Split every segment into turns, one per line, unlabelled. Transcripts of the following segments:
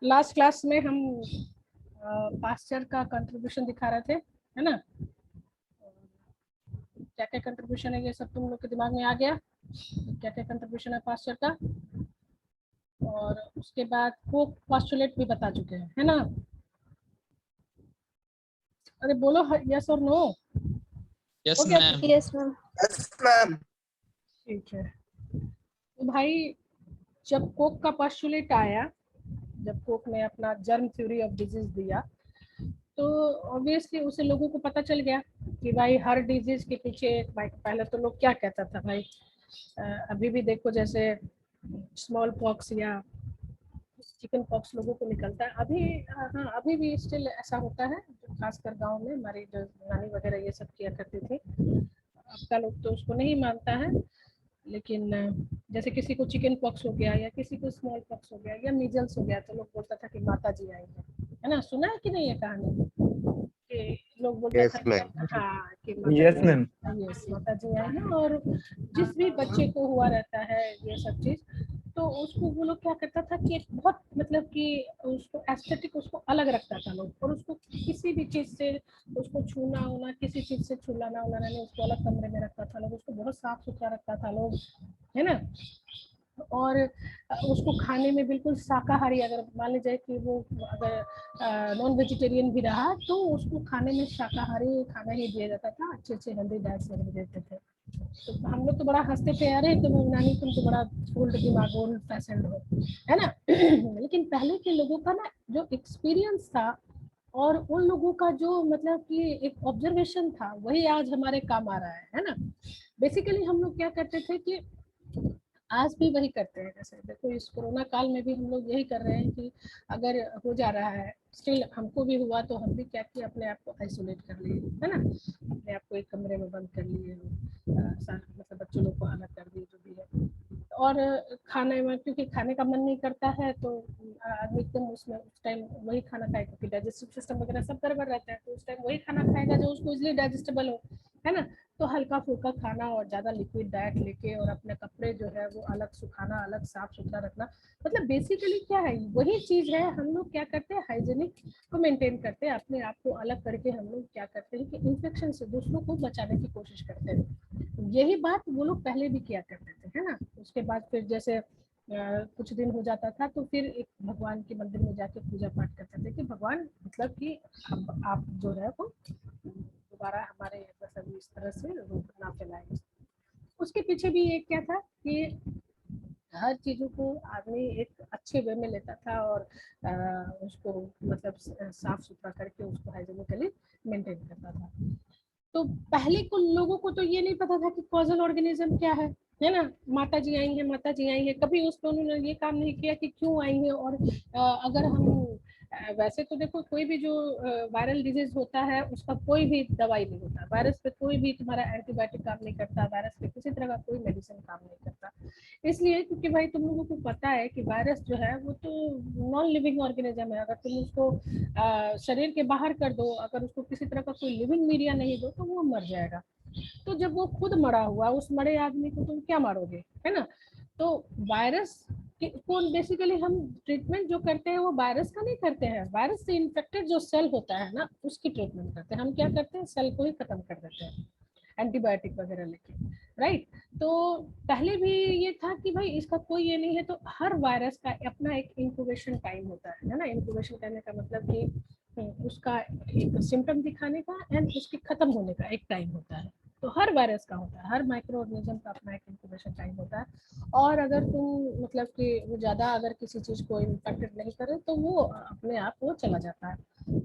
Last class में हम pasture का कंट्रीब्यूशन दिखा रहे थे, है ना। क्या क्या कंट्रीब्यूशन है ये सब तुम लोग के दिमाग में आ गया, क्या क्या कंट्रीब्यूशन है पास्चर का। और उसके बाद कोक पोस्टुलेट भी बता चुके हैं, है ना। अरे बोलो यस और no.
Yes ma'am.
Yes ma'am.
Yes ma'am.
ठीक है, तो भाई जब कोक का पोस्टुलेट आया, जब कोक ने अपना जर्म थ्योरी ऑफ डिजीज दिया, तो ऑब्वियसली उसे लोगों को पता चल गया कि भाई हर डिजीज के पीछे भाई, पहले तो लोग क्या कहता था भाई, अभी भी देखो जैसे स्मॉल पॉक्स या चिकन पॉक्स लोगों को निकलता है अभी, हाँ अभी भी स्टिल ऐसा होता है, खासकर गांव में हमारी जो नानी वगैरह ये सब किया करती थी। अब का लोग तो उसको नहीं मानता है, लेकिन जैसे किसी को चिकन पॉक्स हो गया या किसी को स्मॉल पॉक्स हो गया या मीजल्स हो गया, तो लोग बोलता था कि माता जी आई है ना। सुना है कि नहीं ये कहानी कि लोग बोलते
यस
थे
मैम।
हाँ कि
यस मैम।
यस माता जी आई है। और जिस भी बच्चे को हुआ रहता है ये सब चीज, तो उसको वो लोग क्या करता था कि एक बहुत मतलब कि उसको एस्थेटिक उसको अलग रखता था लोग, और उसको किसी भी चीज से उसको छूना उना, किसी चीज से छुलाना उलाना नहीं, उसको अलग कमरे में रखता था लोग, उसको बहुत साफ सुथरा रखता था लोग, है ना। और उसको खाने में बिल्कुल शाकाहारी, अगर मान लीजिए कि वो अगर नॉन वेजिटेरियन भी रहा तो उसको खाने में शाकाहारी खाना ही दिया जाता था, अच्छे अच्छे हेल्दी डाइट से देते थे। तो हम लोग तो बड़ा हंसते थे, अरे तुम नानी तुम तो बड़ा ओल्ड दिमाग ओल्ड फैशन हो, है ना। लेकिन पहले के लोगों का ना जो एक्सपीरियंस था और उन लोगों का जो मतलब कि एक ऑब्जर्वेशन था, वही आज हमारे काम आ रहा है ना। बेसिकली हम लोग क्या करते थे कि आज भी वही करते हैं, जैसे देखो इस कोरोना काल में भी हम लोग यही कर रहे हैं कि अगर हो जा रहा है, स्टिल हमको भी हुआ तो हम भी क्या किए, अपने आप को आइसोलेट कर लिए, है ना, अपने आप को एक कमरे में बंद कर लिए, मतलब बच्चों लोग को अलग कर दिए जो भी है। और खाने में क्योंकि खाने का मन नहीं करता है तो आदमी एकदम उसमें उस टाइम वही खाना खाएगा, क्योंकि डाइजेस्टिव सिस्टम वगैरह सब गड़बड़ रहता है, तो उस टाइम वही खाना खाएगा जो उसको इजिली डाइजेस्टेबल हो, है ना। तो हल्का फुल्का खाना और ज़्यादा लिक्विड डाइट लेके, और अपने कपड़े जो है वो अलग सुखाना, अलग साफ सुथरा रखना, मतलब बेसिकली क्या है, वही चीज़ है। हम लोग क्या करते हैं, हाइजीनिक को मेंटेन करते हैं, अपने आप को अलग करके हम लोग क्या करते हैं कि इन्फेक्शन से दूसरों को बचाने की कोशिश करते हैं। यही बात वो लोग पहले भी किया करते थे, है ना। उसके बाद फिर जैसे कुछ दिन हो जाता था तो फिर एक भगवान के मंदिर में जाके पूजा पाठ करते थे कि भगवान मतलब कि आप जो है वो दोबारा हमारे मतलब इस तरह से रोग ना फैलाए। उसके पीछे भी एक क्या था कि हर चीज़ों को आदमी एक अच्छे वे में लेता था, और उसको मतलब साफ सुथरा करके उसको हाइजीनिकली मेंटेन करता था। तो पहले को लोगों को तो ये नहीं पता था कि कॉजल ऑर्गेनिज्म क्या है ना। माता जी आई हैं, माता जी आई हैं, कभी उस पर उन्होंने ये काम नहीं किया कि क्यों आई हैं। और अगर हम वैसे तो देखो कोई भी जो वायरल डिजीज होता है उसका कोई भी दवाई नहीं होता, वायरस पे कोई भी तुम्हारा एंटीबायोटिक काम नहीं करता, वायरस पे किसी तरह का कोई मेडिसिन काम नहीं करता, इसलिए क्योंकि भाई तुम लोगों को पता है कि वायरस जो है वो तो नॉन लिविंग ऑर्गेनिज्म है। अगर तुम उसको शरीर के बाहर कर दो, अगर उसको किसी तरह का कोई लिविंग मीडिया नहीं दो तो वो मर जाएगा। तो जब वो खुद मरा हुआ, उस मरे आदमी को तुम क्या मारोगे, है ना। तो वायरस को बेसिकली हम ट्रीटमेंट जो करते हैं वो वायरस का नहीं करते हैं, वायरस से इन्फेक्टेड जो सेल होता है ना उसकी ट्रीटमेंट करते हैं। हम क्या करते हैं, सेल को ही खत्म कर देते हैं एंटीबायोटिक वगैरह लेके, राइट। तो पहले भी ये था कि भाई इसका कोई ये नहीं है, तो हर वायरस का अपना एक इंक्यूबेशन टाइम होता है ना। इंक्यूबेशन करने का मतलब कि उसका एक सिम्टम दिखाने का एंड उसके खत्म होने का एक टाइम होता है। तो हर वायरस का होता है, हर माइक्रो ऑर्गेनिज्म का अपना एक इंक्यूबेशन टाइम होता है। और अगर तुम मतलब कि वो ज़्यादा अगर किसी चीज़ को इन्फेक्टेड नहीं करे तो वो अपने आप वो चला जाता है।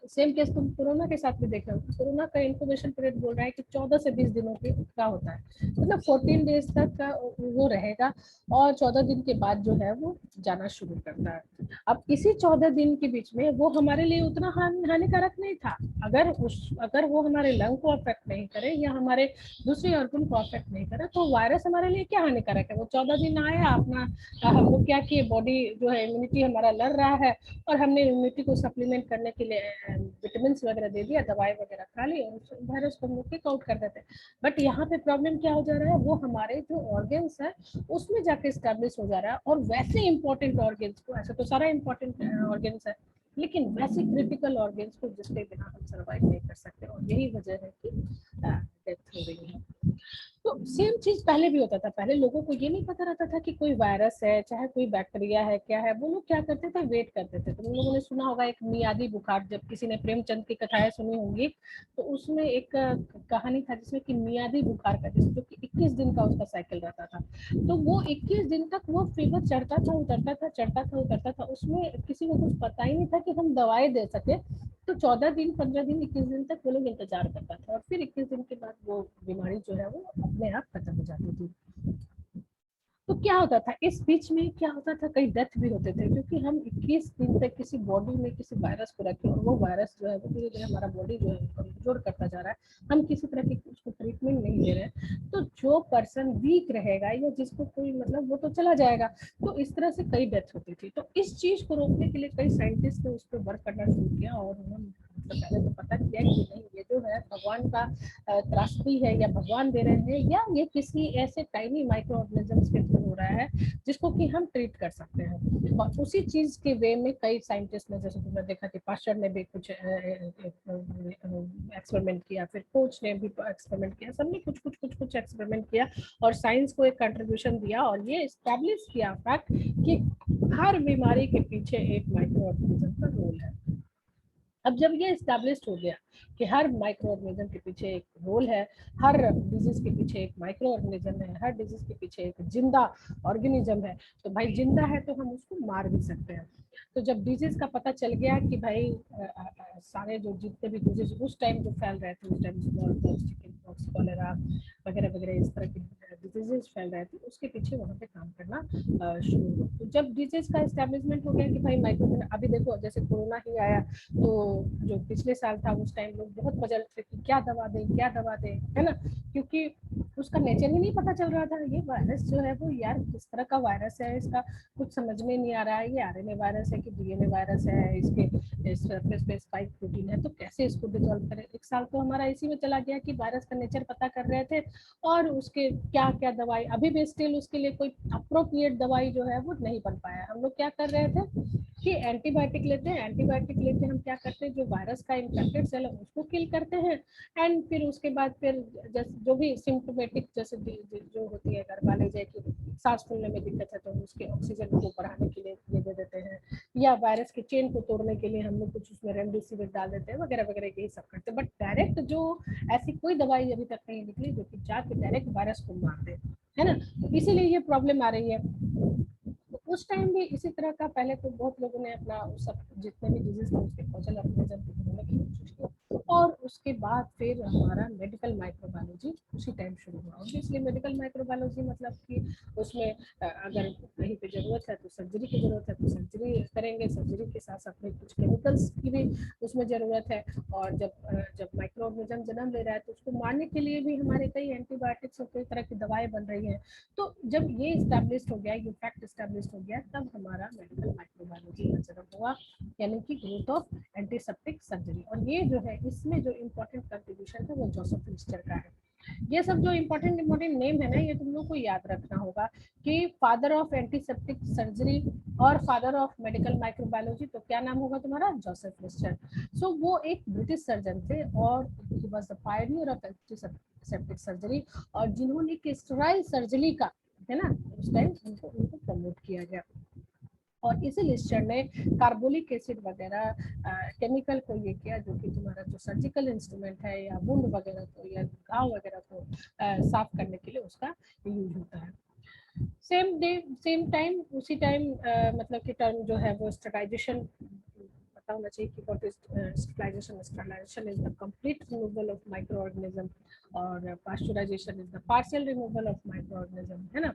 सेम केस तुम कोरोना के साथ भी देख रहे हो, कोरोना का इंक्यूबेशन पीरियड बोल रहा है कि 14 से 20 दिनों का होता है, मतलब 14 डेज तक का वो रहेगा, और 14 दिन के बाद जो है वो जाना शुरू करता है। अब इसी 14 दिन के बीच में वो हमारे लिए उतना हानिकारक नहीं था, अगर वो हमारे लंग को अफेक्ट नहीं करे या हमारे दूसरे ऑर्गन को अफेक्ट नहीं करे, तो वायरस हमारे लिए क्या हानिकारक है। वो 14 दिन आया अपना, हम लोग क्या किए, बॉडी जो है इम्यूनिटी हमारा लड़ रहा है, और हमने इम्यूनिटी को सप्लीमेंट करने के लिए विटामिन वगैरह दे दिया, दवाई वगैरह खा ली और वायरस को हम लोग किक आउट कर देते हैं। बट यहाँ पे प्रॉब्लम क्या हो जा रहा है, वो हमारे जो ऑर्गेन्स है उसमें जाके स्टैब्लिश हो जा रहा है, और वैसे इंपॉर्टेंट ऑर्गेन्स को, ऐसे तो सारा इंपॉर्टेंट ऑर्गेन्स है लेकिन वैसे क्रिटिकल ऑर्गेन्स को जिसके बिना हम सर्वाइव नहीं कर सकते, और यही वजह है कि डेथ हो रही है। तो सेम चीज पहले भी होता था, पहले लोगों को ये नहीं पता रहता था कि कोई वायरस है चाहे कोई बैक्टीरिया है क्या है, वो लोग क्या करते थे, वेट करते थे। तुम लोगों ने सुना होगा एक मियादी बुखार, जब किसी ने प्रेमचंद की कथाएं सुनी होंगी तो उसमें एक कहानी था जिसमें कि मियादी बुखार का, जो कि 21 दिन का उसका साइकिल रहता था। तो वो 21 दिन तक वो फीवर चढ़ता था उतरता था, चढ़ता था उतरता था, उसमें किसी को कुछ पता ही नहीं था कि हम दवाई दे सके। तो 14 दिन 15 दिन 21 दिन तक वो लोग इंतजार करता था, और फिर 21 दिन के बाद वो बीमारी जो है वो अपने आप खत्म हो जाती थी। तो क्या होता था इस बीच में, क्या होता था, कई डेथ भी होते थे, क्योंकि हम 21 दिन तक किसी बॉडी में किसी वायरस को रखे, और वो वायरस जो है वो धीरे धीरे हमारा बॉडी जो है कमजोर करता जा रहा है, हम किसी तरह की उसको ट्रीटमेंट नहीं दे रहे। तो जो पर्सन वीक रहेगा या जिसको कोई मतलब, वो तो चला जाएगा। तो इस तरह से कई डेथ होती थी। तो इस चीज को रोकने के लिए कई साइंटिस्ट ने उस पर वर्क करना शुरू किया, और उन्होंने पहले तो पता किया कि नहीं ये जो है भगवान का त्रासदी है, या भगवान दे रहे हैं, या ये किसी ऐसे टाइनी माइक्रो ऑर्गेनिजम्स के थ्रू हो रहा है जिसको कि हम ट्रीट कर सकते हैं। और उसी चीज के वे में कई साइंटिस्ट ने, जैसे तुमने देखा कि पास्चर ने भी कुछ एक्सपेरिमेंट किया, फिर कोच ने भी एक्सपेरिमेंट किया, सबने कुछ कुछ कुछ कुछ एक्सपेरिमेंट किया और साइंस को एक कंट्रीब्यूशन दिया, और ये एस्टैब्लिश किया फैक्ट कि हर बीमारी के पीछे एक माइक्रो ऑर्गेनिज्म का रोल है। अब जब ये एस्टैब्लिश हो गया कि हर माइक्रो ऑर्गेनिज्म के पीछे एक रोल है, हर डिजीज के पीछे एक माइक्रो ऑर्गेनिज्म है, हर डिजीज के पीछे एक जिंदा ऑर्गेनिज्म है, तो भाई जिंदा है तो हम उसको मार भी सकते हैं। तो जब डिजीज का पता चल गया कि भाई सारे जो जितने भी डिजीज उस टाइम जो फैल रहे थे, उस time small pox, chicken pox, cholera वगैरह वगैरह इस तरह की डिजीजेस फैल रहे थे, उसके पीछे वहाँ पे काम करना शुरू हुआ। तो जब डिजीज का एस्टेब्लिशमेंट हो गया कि भाई माइक्रो, अभी देखो जैसे कोरोना ही आया, तो जो पिछले साल था उस टाइम लोग बहुत बजल थे कि क्या दवा दें क्या दवा दें, है ना, क्योंकि उसका नेचर ही नहीं पता चल रहा था। ये वायरस जो है वो यार किस तरह का वायरस है, इसका कुछ समझ में नहीं आ रहा है, ये आरएनए वायरस है कि डीएनए वायरस है, इसके सरफेस पे स्पाइक प्रोटीन है, तो कैसे इसको डिसॉल्व करें। एक साल तो हमारा इसी में चला गया कि वायरस का नेचर पता कर रहे थे, और उसके क्या क्या दवाई, अभी भी स्टिल उसके लिए कोई अप्रोप्रिएट दवाई जो है वो नहीं बन पाया। हम लोग क्या कर रहे थे कि एंटीबायोटिक लेते हैं, एंटीबायोटिक लेके हम क्या करते हैं, जो वायरस का इन्फेक्टेड सेल है उसको किल करते हैं, एंड फिर उसके बाद फिर जैसे जो भी सिम्टोमेटिक, जैसे जो होती है घर वाले जैसे सांस फूलने में दिक्कत है तो उसके ऑक्सीजन को बढ़ाने के लिए ये दे देते हैं, या वायरस की चेन को तोड़ने के लिए हम लोग कुछ उसमें रेमडेसिविर डाल देते हैं वगैरह वगैरह, यही सब करते हैं। बट डायरेक्ट जो ऐसी कोई दवाई अभी तक नहीं निकली जो कि जाके डायरेक्ट वायरस को मार दे, है ना, तो इसीलिए ये प्रॉब्लम आ रही है। तो उस टाइम भी इसी तरह का, पहले तो बहुत लोगों ने अपना सब जितने भी डिजीज थे उसके कौशल ऑर्गेनिज्म की ढूंढने की कोशिश की, और उसके बाद फिर हमारा मेडिकल माइक्रोबायोलॉजी उसी टाइम शुरू हुआ। ऑब्वियसली मेडिकल माइक्रोबायोलॉजी मतलब कि उसमें अगर कहीं पे जरूरत है तो सर्जरी की जरूरत है तो सर्जरी करेंगे, सर्जरी के साथ साथ में कुछ केमिकल्स की भी उसमें जरूरत है, और जब माइक्रो ऑर्गेनिज्म जन्म ले रहा है तो उसको मारने के लिए भी हमारे कई एंटीबायोटिक्स और कई तरह की दवाएं बन रही हैं। तो जब ये स्टैब्लिश हो गया, ये फैक्ट स्टैब्लिश हो गया, तब हमारा मेडिकल माइक्रोबायोलॉजी का जन्म हुआ, यानी कि ग्रोथ ऑफ एंटीसेप्टिक सर्जरी। और ये जो है इसमें जो इम्पोर्टेंट कंट्रीब्यूशन है वो जोसेफ लिस्टर का है। ये सब जो इम्पोर्टेंट नेम है ना, ये तुम लोग को याद रखना होगा कि फादर ऑफ एंटीसेप्टिक सर्जरी और फादर ऑफ मेडिकल माइक्रोबायोलॉजी, तो क्या नाम होगा तुम्हारा, जोसेफ लिस्टर। सो वो एक ब्रिटिश सर्जन थे, और he was the Pioneer of antiseptic surgery, और जिन्होंने कि स्टेराइल सर्जरी का, है ना, उस टाइम उनको प्रमोट किया गया। और इसी लिस्टर ने कार्बोलिक एसिड वगैरह केमिकल को ये किया, जो कि तुम्हारा जो सर्जिकल इंस्ट्रूमेंट है या वुंड वगैरह को या घाव वगैरह को साफ करने के लिए उसका यूज होता है। सेम डे सेम टाइम, उसी टाइम मतलब कि टर्म जो है वो स्टरलाइजेशन पता होना चाहिए कि what is sterilisation. Sterilisation is the complete removal of micro organism, और pasteurisation is the partial removal of micro organism, है ना।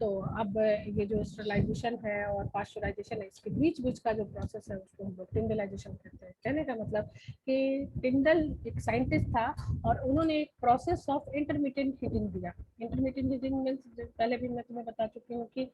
तो अब ये जो स्टरलाइजेशन है और पास्चुराइजेशन है, इसके बीच बीच का जो प्रोसेस है उसको हम लोग टिंडलाइजेशन कहते हैं। कहने का मतलब कि टिंडल एक साइंटिस्ट था, और उन्होंने एक प्रोसेस ऑफ इंटरमीडिएट हीटिंग दिया। इंटरमीडिएट हीटिंग मीन्स पहले भी मैं तुम्हें बता चुकी हूँ कि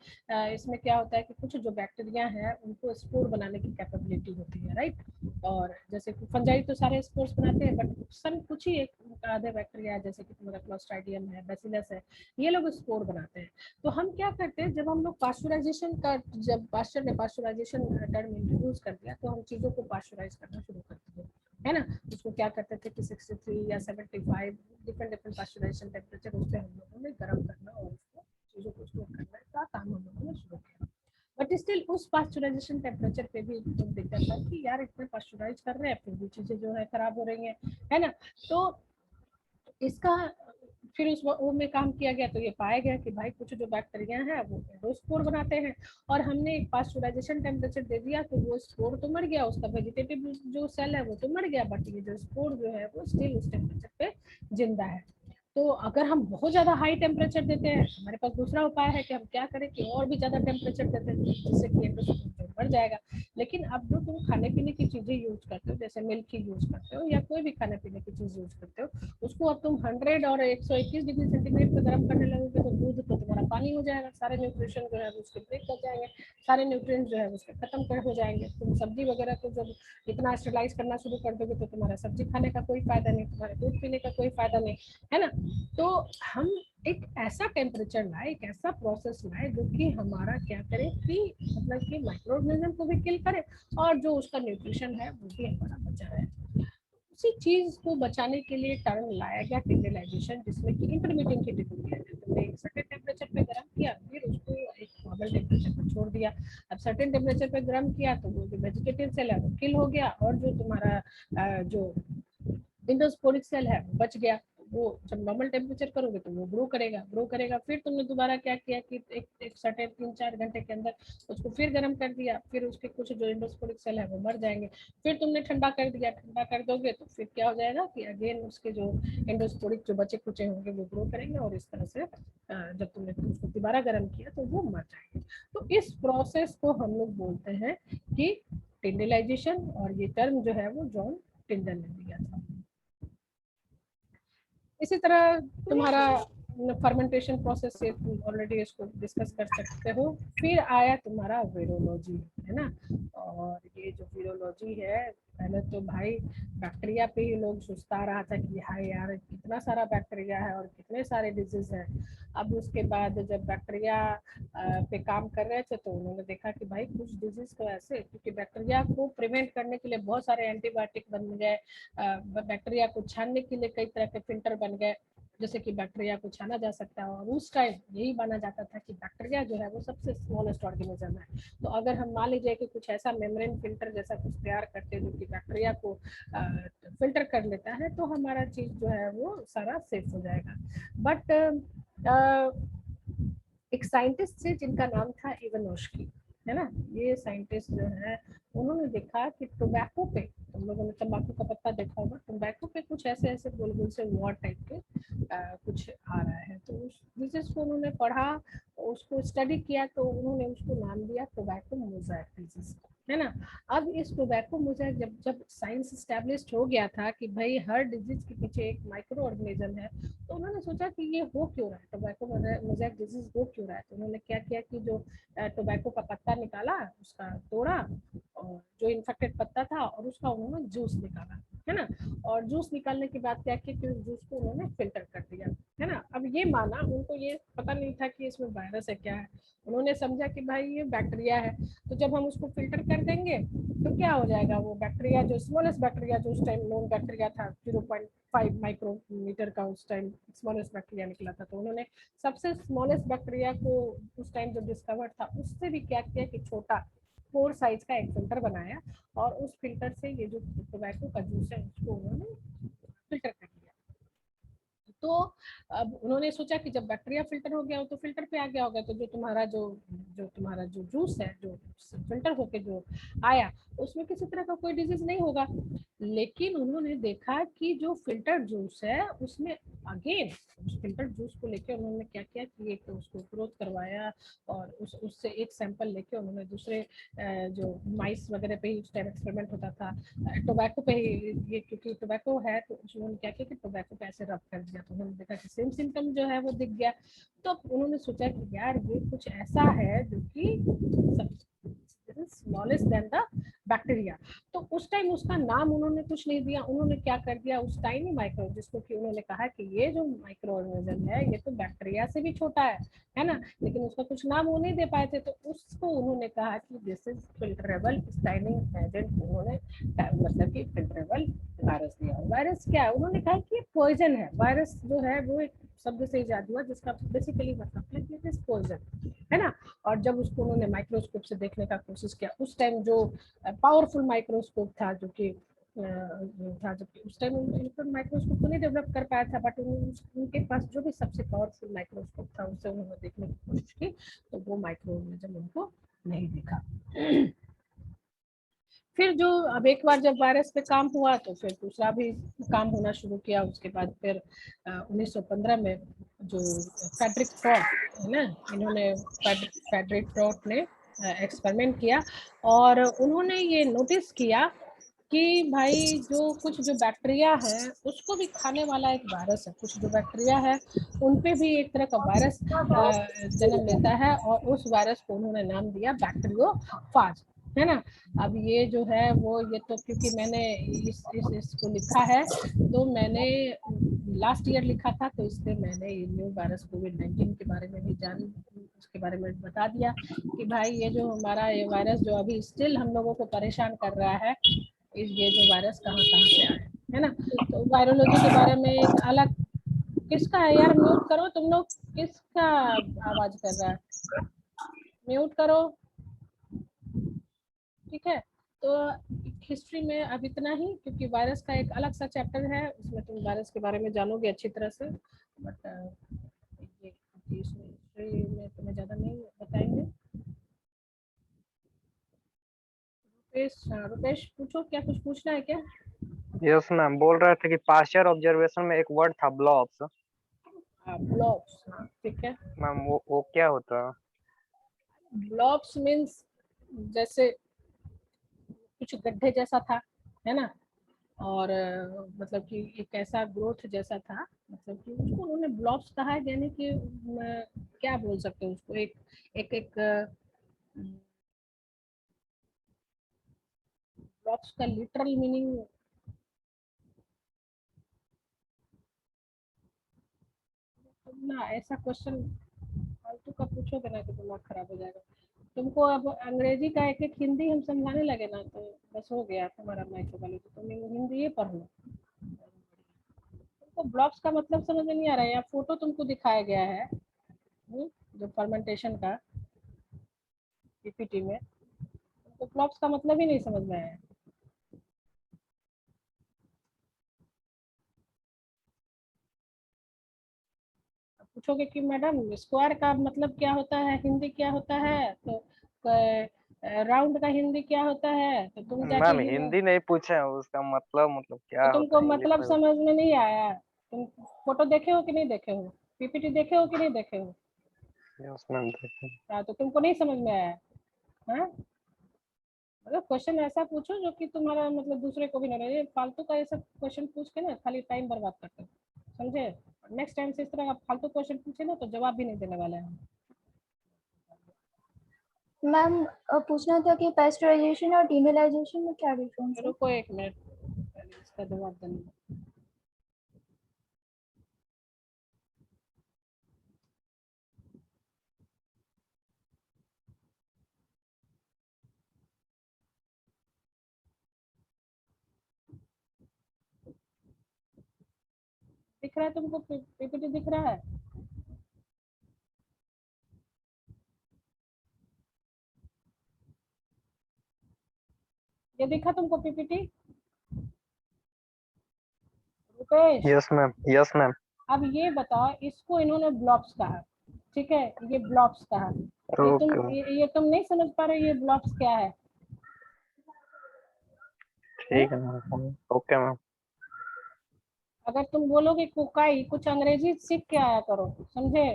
इसमें क्या होता है कि कुछ जो बैक्टीरिया है उनको स्पोर बनाने की कैपेबिलिटी होती है, राइट। और जैसे कि फंजाई तो सारे स्पोर्स बनाते हैं, बट कुछ ही एक आधे बैक्टीरिया जैसे कि तुम्हारा क्लोस्ट्राइडियम है, बैसिलस है, ये लोग स्पोर बनाते हैं। तो हम क्या करते हैं, जब हम लोग पास्चुराइजेशन का, जब पास्चर ने पास्चुराइजेशन टर्म इंट्रोड्यूस कर दिया, तो हम चीज़ों को पास्चुराइज करना शुरू कर दिए, है ना। उसको क्या करते थे कि 63 या 75 डिफरेंट पास्चुराइजेशन टेम्परेचर उस पर हम लोगों ने गर्म करना और उसको चीज़ों को स्टोर करने का काम हम लोगों ने शुरू किया। बट स्टिल उस पास्चुराइजेशन टेम्परेचर पे भी तो दिक्कत था कि यार इतने पास्चुराइज कर रहे हैं फिर भी चीज़ें जो है खराब हो रही हैं, है ना। तो इसका फिर उस वो में काम किया गया, तो ये पाया गया कि भाई कुछ जो बैक्टीरिया हैं वो एंडोस्पोर बनाते हैं, और हमने एक पास्चुराइजेशन टेम्परेचर दे दिया तो वो स्पोर तो मर गया, उसका वेजिटेटिव जो सेल है वो तो मर गया, बट ये जो स्पोर जो है वो स्टिल उस टेम्परेचर पे जिंदा है। तो अगर हम बहुत ज्यादा हाई टेम्परेचर देते हैं, हमारे पास दूसरा उपाय है कि हम क्या करें कि और भी ज्यादा टेम्परेचर देते हैं जिससे कि एंडोस्पोर बढ़ जाएगा। लेकिन अब जो तुम खाने पीने की चीजें यूज करते हो, जैसे मिल्क की यूज करते हो या कोई भी खाने पीने की चीज यूज करते हो, उसको अब तुम 100 और 121 डिग्री सेंटीग्रेड पे गर्म करने लगोगे तो दूध तो तुम्हारा पानी हो जाएगा, सारे न्यूट्रिशन जो है उसके ब्रेक कर जाएंगे, सारे न्यूट्रिएंट्स जो है उसके खत्म कर हो जाएंगे। तुम सब्जी वगैरह को जब इतना स्टरलाइज करना शुरू कर दोगे तो तुम्हारा सब्जी खाने का कोई फायदा नहीं, तुम्हारे दूध पीने का कोई फायदा नहीं, है ना। तो हम एक ऐसा टेम्परेचर लाए, एक ऐसा प्रोसेस लाए जो कि हमारा क्या करे कि मतलब कि माइक्रो ऑर्गेनिज्म को भी किल करे और जो उसका न्यूट्रिशन है वो भी हमारा बचा रहे। उसी चीज को बचाने के लिए टर्म लाया गया टिंडलाइजेशन, जिसमें कि इंटरमीडिएट हीटिंग होती है। तुमने एक सर्टेन टेम्परेचर पे गर्म किया, फिर उसको एक नॉर्मल टेम्परेचर पर छोड़ दिया। अब सर्टेन टेम्परेचर पे गर्म किया तो वो जो वेजिटेटिव सेल है वो किल हो गया, और जो तुम्हारा जो इंडोस्पोरिक सेल है वो बच गया। वो जब नॉर्मल टेम्परेचर करोगे तो वो ग्रो करेगा। फिर तुमने दोबारा क्या किया कि एक सर्टेन 3-4 घंटे के अंदर उसको फिर गर्म कर दिया, फिर उसके कुछ जो इंडोस्पोरिक सेल है वो मर जाएंगे। फिर तुमने ठंडा कर दिया, ठंडा कर दोगे तो फिर क्या हो जाएगा कि अगेन उसके जो इंडोस्पोरिक जो बचे कुचे होंगे वो ग्रो करेंगे, और इस तरह से जब तुमने उसको दोबारा गर्म किया तो वो मर जाएंगे। तो इस प्रोसेस को हम लोग बोलते हैं कि टिंडलाइजेशन, और ये टर्म जो है वो जॉन टिंडल ने दिया था। इसी तरह तुम्हारा फर्मेंटेशन प्रोसेस से ऑलरेडी इसको डिस्कस कर सकते हो। फिर आया तुम्हारा वीरोलॉजी, है ना। और ये जो वीरोलॉजी है, पहले तो भाई बैक्टीरिया पे ही लोग सुस्ता रहा था कि हाय यार कितना सारा बैक्टीरिया है और कितने सारे डिजीज है। अब उसके बाद जब बैक्टीरिया पे काम कर रहे थे तो उन्होंने देखा कि भाई कुछ डिजीज को ऐसे, क्योंकि बैक्टीरिया को प्रिवेंट करने के लिए बहुत सारे एंटीबायोटिक बन गए, बैक्टीरिया को छानने के लिए कई तरह के फिल्टर बन गए, जैसे कि बैक्टीरिया को छाना जा सकता है। और उस टाइम यही माना जाता था कि बैक्टीरिया जो है वो सबसे स्मॉलेस्ट ऑर्गेनिज्म है। तो अगर हम मान लीजिए कि कुछ ऐसा मेम्ब्रेन फिल्टर जैसा कुछ तैयार करते हैं जो कि बैक्टीरिया को फिल्टर कर लेता है, तो हमारा चीज जो है वो सारा सेफ हो जाएगा। बट एक साइंटिस्ट थे जिनका नाम था इवानोस्की, है ना। ये साइंटिस्ट जो है उन्होंने देखा कि टोबैको पे, तुम लोगों ने तंबाकू का पत्ता देखा होगा, टोबैको पे कुछ ऐसे ऐसे गोल गोल से वॉर टाइप के कुछ आ रहा है। तो उस डिजीज को उन्होंने पढ़ा, उसको स्टडी किया, तो उन्होंने उसको नाम दिया टोबैको मोज़ेक डिजीज, है ना। अब इस टोबैको मोज़ेक जब जब साइंस स्टैब्लिश्ड हो गया था कि भाई हर डिजीज के पीछे एक माइक्रो ऑर्गेनिज्म है, तो उन्होंने सोचा कि ये हो क्यों रहा है, टोबैको मोज़ेक डिजीज हो क्यों रहा है। तो उन्होंने क्या किया कि जो टोबैको का पत्ता निकाला, उसका तोड़ा, और जो इन्फेक्टेड पत्ता था और उसका उन्होंने जूस निकाला, है ना। और जूस निकालने के बाद क्या किया कि उस जूस को उन्होंने फिल्टर कर दिया, है ना। अब ये माना, उनको ये पता नहीं था कि इसमें वायरस है क्या है, उन्होंने समझा कि भाई ये बैक्टीरिया है। तो जब हम उसको फिल्टर कर देंगे तो क्या हो जाएगा, वो बैक्टीरिया जो स्मॉलेस्ट बैक्टीरिया जो उस टाइम नोन बैक्टीरिया था 0.5 माइक्रोमीटर का उस टाइम स्मॉलेस्ट बैक्टीरिया निकला था। तो उन्होंने सबसे स्मॉलेस्ट बैक्टीरिया को उस टाइम जो डिस्कवर था उससे भी क्या किया कि छोटा 4 साइज का एक फिल्टर बनाया, और उस फिल्टर से ये जो टोबैको का जूस है उसको उन्होंने फिल्टर कर दिया। तो अब उन्होंने सोचा कि जब बैक्टीरिया फिल्टर हो गया हो तो फिल्टर पे आ गया होगा, तो जो तुम्हारा जो जूस है जो फिल्टर होके जो आया उसमें किसी तरह का कोई डिजीज नहीं होगा। लेकिन उन्होंने देखा कि जो फिल्टर जूस है उसमें अगेन उस फिल्टर जूस को लेके उन्होंने क्या किया कि एक तो उसको ग्रोथ करवाया, और उससे एक सैंपल लेके उन्होंने दूसरे जो माइस वगैरह पे ही उस टाइम एक्सपेरिमेंट होता था, टोबैको पे ही, ये क्योंकि टोबैको है तो उन्होंने क्या किया कि टोबैको पे ऐसे रब कर दिया, तो उन्होंने देखा कि सेम सिम्टम जो है वो दिख गया। तो उन्होंने सोचा कि यार ये कुछ ऐसा है जो कि स्मॉलेस्ट देन द बैक्टीरिया। तो उस टाइम उसका नाम उन्होंने कुछ नहीं दिया, उन्होंने क्या कर दिया उस टाइनी माइक्रो, जिसको कि उन्होंने कहा कि ये जो माइक्रो ऑर्गेनिज्म है ये तो बैक्टीरिया से भी छोटा है ना, लेकिन उसका कुछ नाम वो नहीं दे पाए थे, तो उसको उन्होंने कहा कि दिस इज फिल्टरेबल स्टाइनिंग एजेंट, उन्होंने मतलब कि फिल्टरेबल वायरस दिया। वायरस क्या है, उन्होंने कहा कि ये पॉइजन है। वायरस जो है वो एक शब्द से इजाद हुआ जिसका बेसिकली मतलब है कि इट इज पॉइजन, है ना। और जब उसको उन्होंने माइक्रोस्कोप से देखने का कोशिश किया, उस टाइम जो पावरफुल माइक्रोस्कोप था जो कि था, जबकि उस टाइम माइक्रोस्कोप को नहीं डेवलप कर पाया था, बट उनके पास जो भी सबसे पावरफुल माइक्रोस्कोप था उससे उन्होंने देखने की कोशिश की, तो वो माइक्रो ऑर्गेनिज्म उनको नहीं दिखा। फिर जो अब एक बार जब वायरस पे काम हुआ तो फिर दूसरा भी काम होना शुरू किया। उसके बाद फिर 1915 में जो फ्रेडरिक फ्रॉट है ना, इन्होंने फ्रेडरिक फ्रॉट ने एक्सपेरिमेंट किया और उन्होंने ये नोटिस किया कि भाई जो बैक्टीरिया है उसको भी खाने वाला एक वायरस है, कुछ जो बैक्टीरिया है उन पे भी एक तरह का वायरस जन्म लेता है, और उस वायरस को उन्होंने नाम दिया बैक्टीरियोफाज, है ना। अब ये जो है वो ये तो क्योंकि मैंने इसको लिखा है, तो मैंने लास्ट ईयर लिखा था, तो इसलिए मैंने ये न्यू वायरस कोविड-19 के बारे में भी उसके बारे में बता दिया कि भाई ये जो हमारा ये वायरस जो अभी स्टिल हम लोगों को परेशान कर रहा है, ये जो वायरस कहाँ कहाँ से आया है ना। तो वायरोलॉजी के बारे में एक अलग, किसका है यार, म्यूट करो तुम लोग, किसका आवाज कर रहा है, म्यूट करो, ठीक है। तो हिस्ट्री में अब इतना ही, क्योंकि वायरस का एक अलग सा चैप्टर है, उसमें तुम वायरस के बारे में जानोगे अच्छी तरह से, बट ये हिस्ट्री में तुम्हें ज़्यादा नहीं बताएंगे। रुपेश पूछो, क्या कुछ पूछना है क्या?
यस मैम, बोल रहे थे कि पास्चर ऑब्जर्वेशन में एक वर्ड था ब्लॉब्स।
ब्लॉब्स, हाँ ठीक है
मैम वो क्या होता है?
ब्लॉब्स मीन्स जैसे कुछ गड्ढे जैसा था, है ना, और मतलब कि एक ऐसा ग्रोथ जैसा था, मतलब कि उसको उन्होंने ब्लॉब्स कहा है, यानी कि क्या बोल सकते हैं उसको, एक एक एक ब्लॉब्स का लिटरल मीनिंग ना, ऐसा क्वेश्चन फालतू का पूछोगे ना तो दिमाग खराब हो जाएगा। तुमको अब अंग्रेजी का एक एक हिंदी हम समझाने लगे ना तो बस हो गया तुम्हारा माइक्रोबायोलॉजी, तुम हिंदी ही पढ़ लो। तुमको ब्लॉब्स का मतलब समझ में नहीं आ रहा है, यहाँ फोटो तुमको दिखाया गया है जो फर्मेंटेशन का पीपीटी में, तो ब्लॉब्स का मतलब ही नहीं समझ में आया। पूछोगे कि मैडम स्क्वायर का मतलब क्या होता है, हिंदी क्या होता है, तो राउंड का हिंदी क्या होता है, तो तुम जाके
मैम हिंदी नहीं पूछे हैं, उसका मतलब
तो
क्या
तुमको
होता है ये
मतलब
सब।
समझ में नहीं आया। तुम फोटो देखे हो कि नहीं देखे हो, पीपीटी देखे हो कि नहीं देखे हो?
यस मैम देखिए।
हाँ, तो तुमको नहीं समझ में आया। हाँ, मतलब क्वेश्चन ऐसा पूछो जो कि तुम्हारा मतलब दूसरे को भी ना रहे, फालतू का ये सब क्वेश्चन पूछ के ना खाली टाइम बर्बाद करते हो, समझे। नेक्स्ट टाइम से इस तरह का फालतू क्वेश्चन पूछे ना तो जवाब भी नहीं देने वाले हैं।
मैम पूछना था कि पेस्चराइजेशन और डीमिनराइजेशन में क्या डिफरेंस है?
रुको एक मिनट, पहले इसका जवाब देना। दिख रहा है तुमको, पीपीटी दिख रहा है? ये दिखा तुमको PPT Rupesh?
Yes ma'am, yes ma'am.
अब ये बताओ, इसको इन्होंने ब्लॉब्स कहा, ठीक है, ये ब्लॉब्स कहा,
ओके
ये तुम नहीं समझ पा रहे ये ब्लॉब्स क्या है?
ठीक है मैम, ओके मैम।
अगर तुम बोलोगे कुकाई, कुछ अंग्रेजी सीख के आया करो, समझे।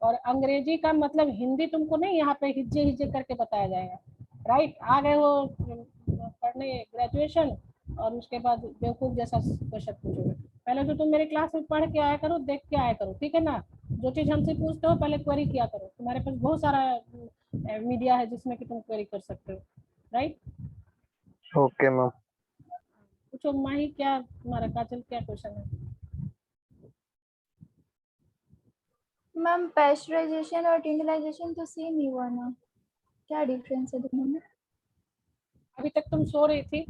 और अंग्रेजी का मतलब हिंदी तुमको नहीं यहाँ पे हिज्जे हिज्जे करके बताया जाएगा, राइट। आ गए हो पढ़ने ग्रेजुएशन, और उसके बाद बेवकूफ जैसा क्वेश्चन पूछोगे। पहले तो तुम मेरे क्लास में पढ़ के आया करो, देख के आया करो, ठीक है ना। जो चीज हमसे पूछते हो पहले क्वेरी किया करो, तुम्हारे पास बहुत सारा मीडिया है जिसमें कि तुम क्वेरी कर सकते हो, राइट।
Okay ma'am.
पूछो माही, क्या तुम्हारा काजल क्या क्वेश्चन है?
मैम पेस्चराइजेशन और टिंडलाइजेशन तो सेम ही हुआ ना, क्या डिफरेंस है दोनों में?
अभी तक तुम सो रही थी।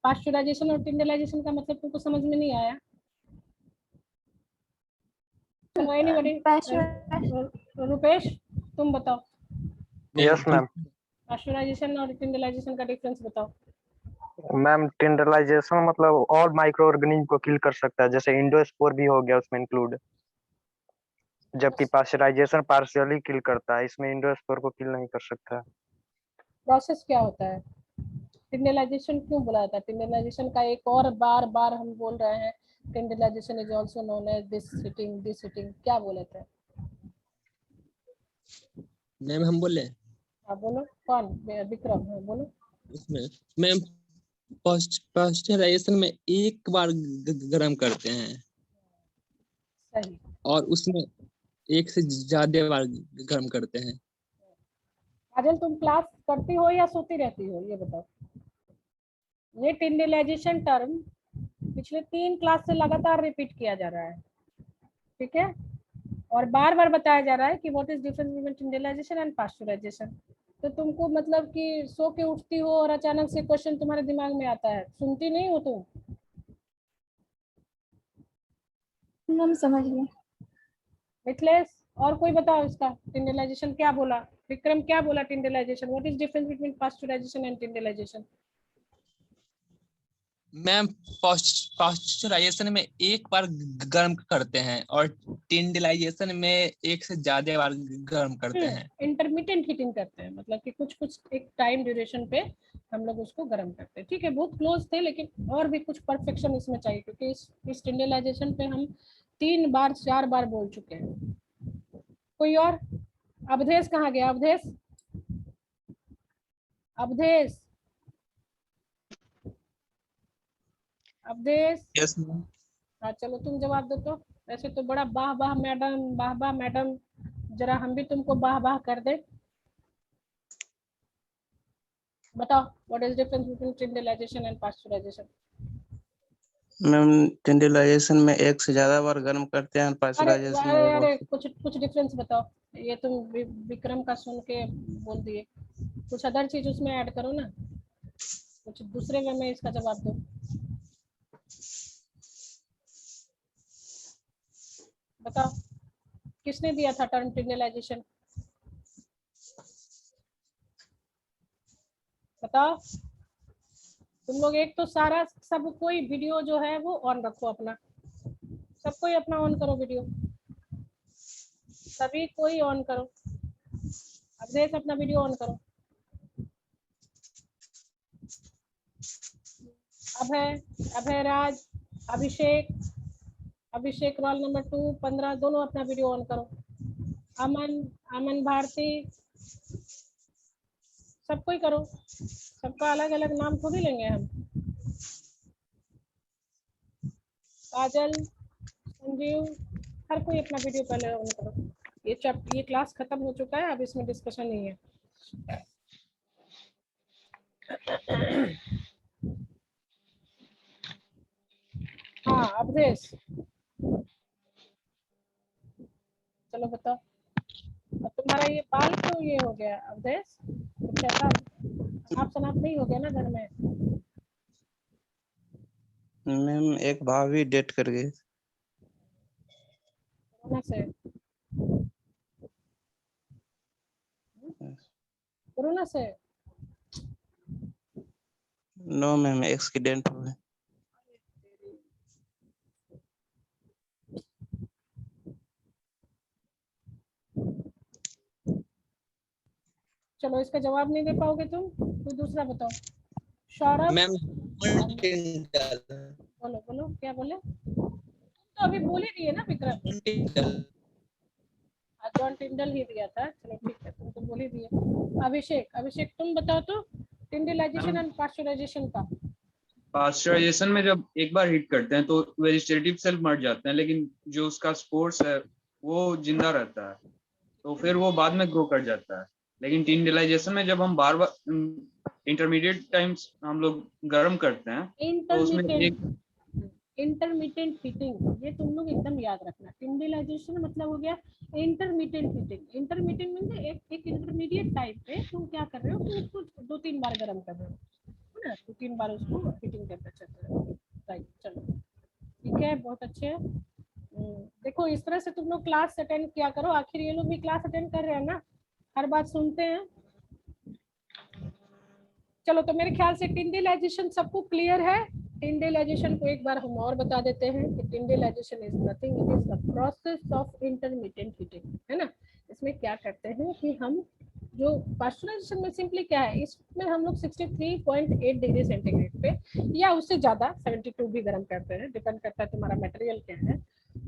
पास्चराइजेशन और टिंडलाइजेशन का मतलब तुमको समझ में नहीं आया? चलो एनीबॉडी, रुपेश तुम बताओ,
यस मैम।
पास्चराइजेशन और टिंडलाइजेशन का डिफरेंस बताओ।
मैम टिंडलाइजेशन मतलब ऑल माइक्रो ऑर्गेनिज्म को किल कर सकता है, जैसे इंडोस्पोर भी हो गया उसमें इंक्लूड, जबकि पास्चराइजेशन पार्शियली किल करता है, इसमें इंडोस्पोर को किल नहीं कर सकता।
प्रोसेस क्या होता है? टिंडलाइजेशन क्यों बोला जाता है? टिंडलाइजेशन का एक और बार बार हम बोल रहे हैं, tyndallisation is also known as this heating, क्या बोले थे?
मैम हम बोले
हाँ बोलो, कौन? विक्रम है, बोलो।
उसमें मैम पास्चराइजेशन में एक बार गर्म करते हैं
सही।
और उसमें एक से ज्यादा बार गर्म करते हैं।
काजल तुम क्लास करती हो या सोती रहती हो, ये बताओ। ये टिंडलाइजेशन टर्म पिछले 3 क्लास से लगातार रिपीट किया जा रहा है, ठीक है? और बार बार बताया जा रहा है कि what is difference between tyndallisation and pasteurisation. तो तुमको मतलब कि सो के उठती हो और अचानक से क्वेश्चन तुम्हारे दिमाग में आता है, सुनती नहीं हो तुम?
हम समझ गए।
मिथलेश, और कोई बताओ इसका टिंडलाइजेशन क्या बोला? विक्रम क्या बोला tyndallisation? What is difference between pasteurisation and tyndallisation?
Ma'am pasteurisation में एक बार गर्म करते हैं और टिंडलाइजेशन में एक से ज्यादा बार गर्म करते हैं।
इंटरमिटेंट हीटिंग करते हैं, मतलब कि कुछ कुछ एक टाइम ड्यूरेशन पे हम लोग उसको गर्म करते हैं, ठीक है? बहुत क्लोज थे, लेकिन और भी कुछ परफेक्शन इसमें चाहिए, क्योंकि इस टिंडलाइजेशन पे हम 3 बार 4 बार बोल चुके हैं। कोई और? अवधेश कहाँ गया? अवधेश, अवधेश, अवधेश।
Yes ma'am.
हाँ चलो तुम जवाब दो तो। वैसे तो बड़ा वाह वाह मैडम, वाह वाह मैडम, जरा हम भी तुमको वाह वाह कर दे। बताओ, what is difference between tyndallisation and pasteurisation?
Ma'am tyndallisation में एक से ज्यादा बार गर्म करते हैं,
अरे
पास्चराइजेशन में
अरे
एक बार।
अरे, कुछ कुछ डिफरेंस बताओ। ये तुम विक्रम का सुन के बोल दिए, कुछ अदर चीज उसमें ऐड करो ना, कुछ दूसरे वे में इसका जवाब दो। बताओ, किसने दिया था टर्म टिंडलाइजेशन? बताओ तुम लोग। एक तो सारा सब कोई वीडियो जो है वो ऑन रखो अपना, सब कोई अपना ऑन करो वीडियो, सभी कोई ऑन करो। अवधेश अपना वीडियो ऑन करो। अभय, अभय राज, अभिषेक, अभिषेक रोल नंबर 2 15 दोनों अपना वीडियो ऑन करो। अमन, अमन भारती, सब कोई करो। सबका अलग अलग नाम थोड़ी लेंगे हम। काजल, संजीव, हर कोई अपना वीडियो पहले ऑन करो। ये क्लास खत्म हो चुका है, अब इसमें डिस्कशन नहीं है। हाँ अवधेश, चलो बताओ। अब तुम्हारा ये बाल क्यों ये हो गया अवधेश? कुछ ऐसा अनाप शनाप नहीं हो गया ना घर में?
मैम एक भाभी डेट कर गए।
कोरोना से? कोरोना से?
नो मैम, एक्सीडेंट हो गए।
चलो इसका जवाब नहीं दे पाओगे तुम, कोई दूसरा बताओ। सौरभ,
मैम
बोलो बोलो, क्या बोले? तुम तो अभी बोल ही दिए ना विक्रम। जॉन टिंडल ही दिया था, चलो ठीक है, तुम तो बोल ही दिए। अभिषेक, अभिषेक तुम बताओ तो, टिंडलाइजेशन एंड पास्चराइजेशन का।
पास्चराइजेशन में जब एक बार हीट करते हैं तो वेजिटेटिव सेल मर जाते हैं, लेकिन जो उसका स्पोर्स है वो जिंदा रहता है, तो फिर वो बाद में ग्रो कर जाता है। लेकिन टिंडलाइजेशन में जब हम बार बार इंटरमीडिएट टाइम्स हम लोग गर्म करते हैं तो उसमें एक
इंटरमीडिएट हीटिंग, ये तुम लोग एकदम याद रखना। टिंडलाइजेशन मतलब हो गया इंटरमीडिएट हीटिंग। इंटरमीडिएट मीन एक इंटरमीडिएट टाइप पे तुम क्या कर रहे हो कि उसको 2-3 बार गर्म कर रहे हो, है ना, 2-3 बार उसको हीटिंग टेम्परेचर कर रहे हो। राइट, चलो ठीक है, बहुत अच्छे। देखो इस तरह से तुम लोग क्लास अटेंड किया करो, आखिर ये लोग भी क्लास अटेंड कर रहे हैं ना, हर बात सुनते हैं। चलो तो मेरे ख्याल से टिंडलाइजेशन सबको क्लियर है। टिंडलाइजेशन को एक बार हम और बता देते हैं कि tyndallisation is nothing, it is the process of intermittent heating, है ना। इसमें क्या करते हैं कि हम जो पास्चुराइजेशन में सिंपली क्या है, इसमें हम लोग 63.8 डिग्री सेंटीग्रेड पे या उससे ज्यादा 72 भी गर्म करते हैं, डिपेंड करता है तुम्हारा मटेरियल क्या है,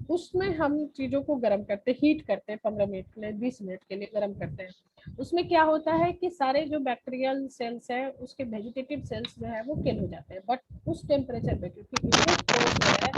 उसमें हम चीजों को गर्म करते, हीट करते हैं 15 मिनट के लिए, 20 मिनट के लिए गर्म करते हैं। उसमें क्या होता है कि सारे जो बैक्टीरियल सेल्स है, उसके वेजिटेटिव सेल्स जो है वो किल हो जाते हैं। बट उस टेम्परेचर पे, क्योंकि इंडोस्पोर जो है,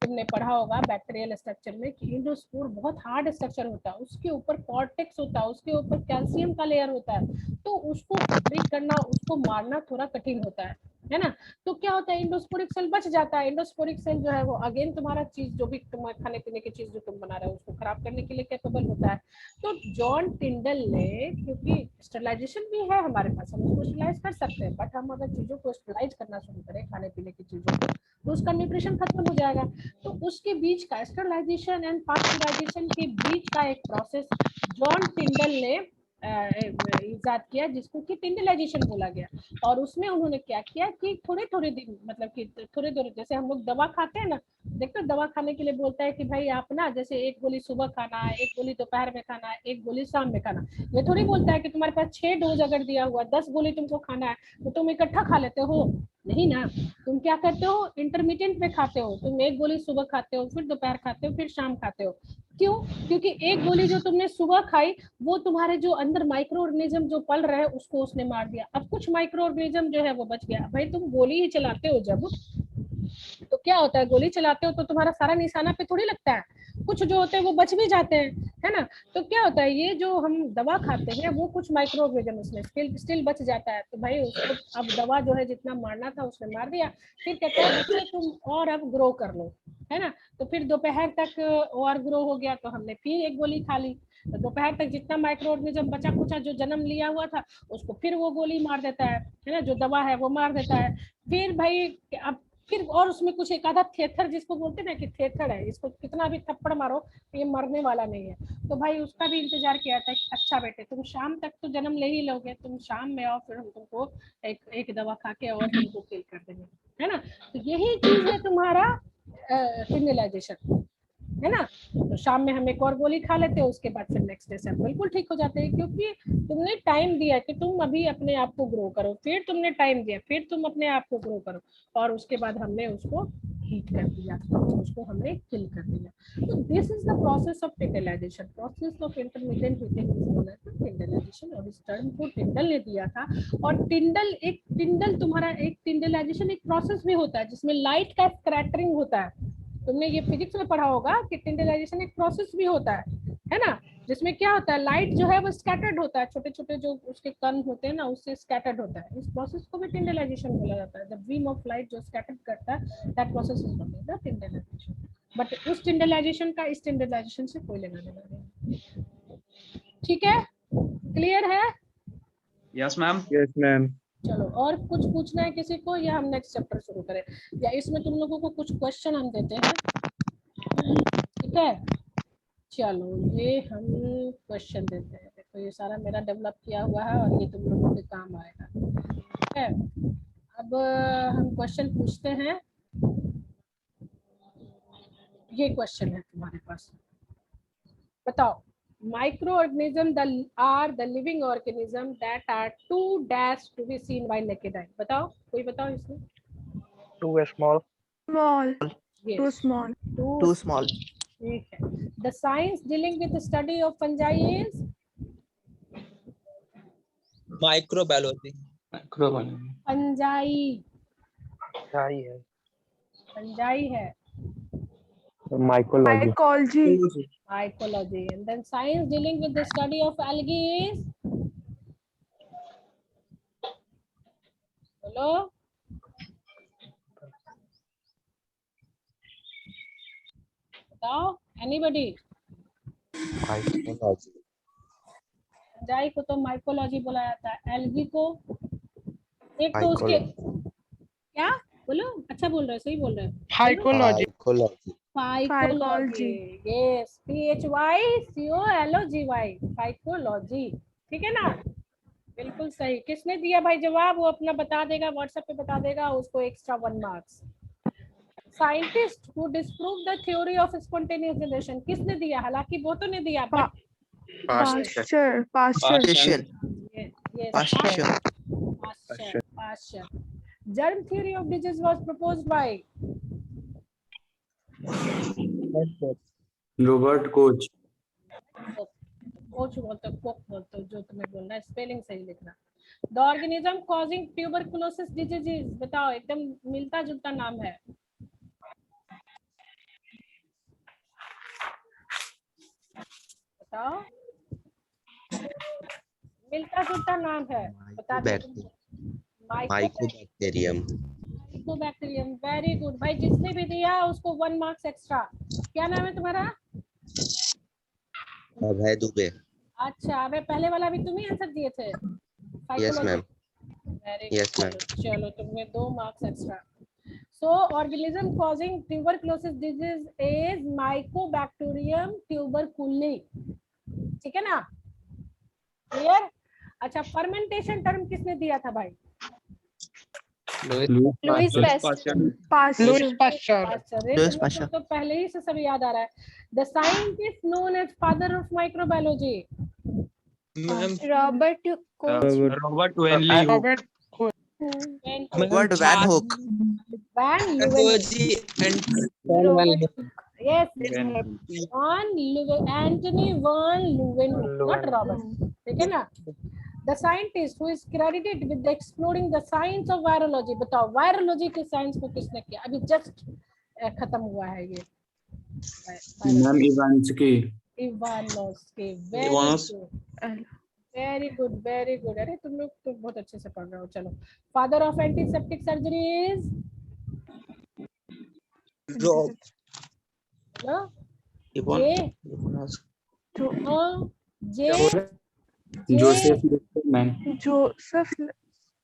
तुमने पढ़ा होगा बैक्टीरियल स्ट्रक्चर में कि इंडोस्पोर बहुत हार्ड स्ट्रक्चर होता है, उसके ऊपर कॉर्टेक्स होता है, उसके ऊपर कैल्शियम का लेयर होता है, तो उसको ब्रेक करना, उसको मारना थोड़ा कठिन होता है ना। तो क्या होता है, इंडोस्पोरिक सेल बच जाता है। इंडोस्पोरिक सेल जो है वो अगेन तुम्हारा चीज, जो भी तुम खाने पीने की चीज जो तुम बना रहे हो उसको खराब करने के लिए कैपेबल होता है। तो जॉन टिंडल ने, क्योंकि स्टरलाइजेशन भी है हमारे पास, हम उसको स्टरलाइज कर सकते हैं, बट हम अगर चीजों को स्टरलाइज करना शुरू करें, खाने पीने की चीजों को, तो उसका न्यूट्रिशन खत्म हो जाएगा। तो उसके बीच का, स्टरलाइजेशन एंड पास्चराइजेशन के बीच का एक प्रोसेस जॉन टिंडल ने इजाद किया, जिसको कि टिंडलाइजेशन बोला गया। और उसमें उन्होंने क्या किया कि थोड़े थोड़े दिन, मतलब कि थोड़े थोड़े, जैसे हम लोग दवा खाते हैं ना, देखो दवा खाने के लिए बोलता है कि भाई आप ना, जैसे एक गोली सुबह खाना है, एक गोली दोपहर में खाना है, एक गोली शाम में खाना। ये थोड़ी बोलता है कि तुम्हारे पास 6 डोज अगर दिया हुआ, 10 गोली तुमको खाना है, तो तुम इकट्ठा खा लेते हो, नहीं ना। तुम क्या करते हो, इंटरमीडिएट में खाते हो। तुम एक गोली सुबह खाते हो, फिर दोपहर खाते हो, फिर शाम खाते हो। क्यों? क्योंकि एक गोली जो तुमने सुबह खाई, वो तुम्हारे जो अंदर माइक्रो ऑर्गेनिज्म जो पल रहे हैं उसको उसने मार दिया। अब कुछ माइक्रो ऑर्गेनिज्म जो है वो बच गया। भाई तुम गोली ही चलाते हो जब, तो क्या होता है, गोली चलाते हो तो तुम्हारा सारा निशाना पे थोड़ी लगता है, कुछ जो होते हैं वो बच भी जाते हैं, है ना। तो क्या होता है, ये जो हम दवा खाते हैं वो कुछ माइक्रो ऑर्गेनिज्म उसमें स्टिल बच जाता है। तो भाई उसको अब दवा जो है जितना मारना था उसने मार दिया। फिर कहता है बच्चे तुम और अब ग्रो कर लो, है ना। तो फिर दोपहर तक और ग्रो हो गया, तो हमने फिर एक गोली खा ली। तो दोपहर तक जितना माइक्रो ऑर्गेनिज्म बचा कुचा जो जन्म लिया हुआ था, उसको फिर वो गोली मार देता है ना, जो दवा है वो मार देता है। फिर भाई अब फिर और उसमें कुछ एक आधा थेथर, जिसको बोलते हैं ना कि थेथर है, इसको कितना भी थप्पड़ मारो ये मरने वाला नहीं है। तो भाई उसका भी इंतजार किया था कि अच्छा बेटे तुम शाम तक तो जन्म ले ही लोगे, तुम शाम में आओ, फिर हम तुमको एक दवा खा के और तुमको किल कर देंगे, है ना। तो यही चीज है तुम्हारा टिंडलाइजेशन, है ना। तो शाम में हम एक और गोली खा लेते हैं, उसके बाद फिर नेक्स्ट डे से हम बिल्कुल ठीक हो जाते हैं, क्योंकि तुमने टाइम दिया कि तुम अभी अपने आप को ग्रो करो, फिर तुमने टाइम दिया, फिर तुम अपने आप को ग्रो करो, और उसके बाद हमने उसको हीट कर दिया, उसको हमने किल कर दिया। तो this is the process of tyndallisation, process of intermediate heating is known as tyndallisation. और इस टर्म को टिंडल ने दिया था। और टिंडल तुम्हारा एक टिंडलाइजेशन एक प्रोसेस भी होता है जिसमें लाइट का स्कैटरिंग होता है। तुमने ये फिजिक्स में पढ़ा होगा कि टिंडलाइजेशन एक प्रोसेस भी होता है ना, जिसमें क्या होता है, लाइट जो है वो स्कैटर्ड होता है, छोटे छोटे जो उसके कण होते हैं ना, उससे स्कैटर्ड होता है। इस प्रोसेस को भी टिंडलाइजेशन बोला जाता है। द बीम ऑफ लाइट जो स्कैटर्ड करता है, that process is known as the tyndallisation. But उस टिंडलाइजेशन का इस टिंडलाइजेशन से कोई लेना देना नहीं। ठीक है, क्लियर है?
Yes ma'am.
Yes ma'am.
चलो, और कुछ पूछना है किसी को, या हम नेक्स्ट चैप्टर शुरू करें, या इसमें तुम लोगों को कुछ क्वेश्चन हम देते हैं, ठीक है। चलो ये हम क्वेश्चन देते हैं। देखो ये सारा मेरा डेवलप किया हुआ है और ये तुम लोगों के काम आएगा, ठीक है। अब हम क्वेश्चन पूछते हैं। ये क्वेश्चन है तुम्हारे पास, बताओ। Microorganisms are the living organism that are too dash to be seen by naked eye. बताओ, कोई बताओ इसमें।
Too small.
Small.
Yes.
Too small.
Too small. ठीक है। The science dealing with the study of fungi is
microbiology.
Fungi,
सही है।
Fungi है।
Mycology.
Mycology.
Mycology. And then science dealing with the study of algae is बोलो। बताओ, anybody. जाई को तो माइकोलॉजी बोला जाता है, एल्गी को एक तो उसके क्या बोलो, अच्छा बोल रहे हो, सही बोल रहे हो।
Psychology.
Phycology, yes, PHYCOLOGY, phycology, ठीक है ना, बिल्कुल सही। किसने दिया भाई जवाब, वो अपना बता देगा, व्हाट्सएप पे बता देगा, उसको extra 1 marks. Scientist who disprove the theory of spontaneous generation, किसने दिया, हालांकि वो तो नहीं दिया, but
Pasteur.
Germ theory of disease was proposed by
Robert Koch.
Coach बोलते, कोक बोलते, जो तुम्हें बोलना है, स्पेलिंग सही लिखना। The organism causing tuberculosis disease, बताओ, एकदम मिलता जुलता नाम है। बताओ, मिलता जुलता नाम है, बता दो।
माइकोबैक्टीरियम।
माइकोबैक्टीरियम, वेरी गुड भाई, जिसने भी दिया उसको 1 मार्क्स एक्स्ट्रा। क्या नाम है तुम्हारा?
अभय दुबे।
अच्छा, अबे पहले वाला भी तुम ही आंसर दिए थे?
Yes ma'am.
Very
Yes,
good,
ma'am.
चलो तुमने 2 marks extra. So organism causing tuberculosis disease is mycobacterium tuberculi, ठीक है ना, क्लियर? अच्छा, फर्मेंटेशन टर्म किसने दिया था भाई?
Louis Pasteur.
तो पहले ही से सब याद आ रहा है। The scientist known as father of microbiology,
Robert Koch.
Robert वेनली
Robert
Robert Van Hook.
Van Leeuwenhoek, yes, Anthony Van Leeuwenhoek, not Robert, ठीक है ना। The scientist who is credited with exploring the science of virology, बताओ virology के science को किसने किया? अभी जस्ट खत्म हुआ है ये।
Ma'am Ivanski.
Ivanowski, very good, very good. अरे तुम लोग तो बहुत अच्छे से पढ़ रहे हो। चलो, father of antiseptic surgery is
Joseph man.
Joseph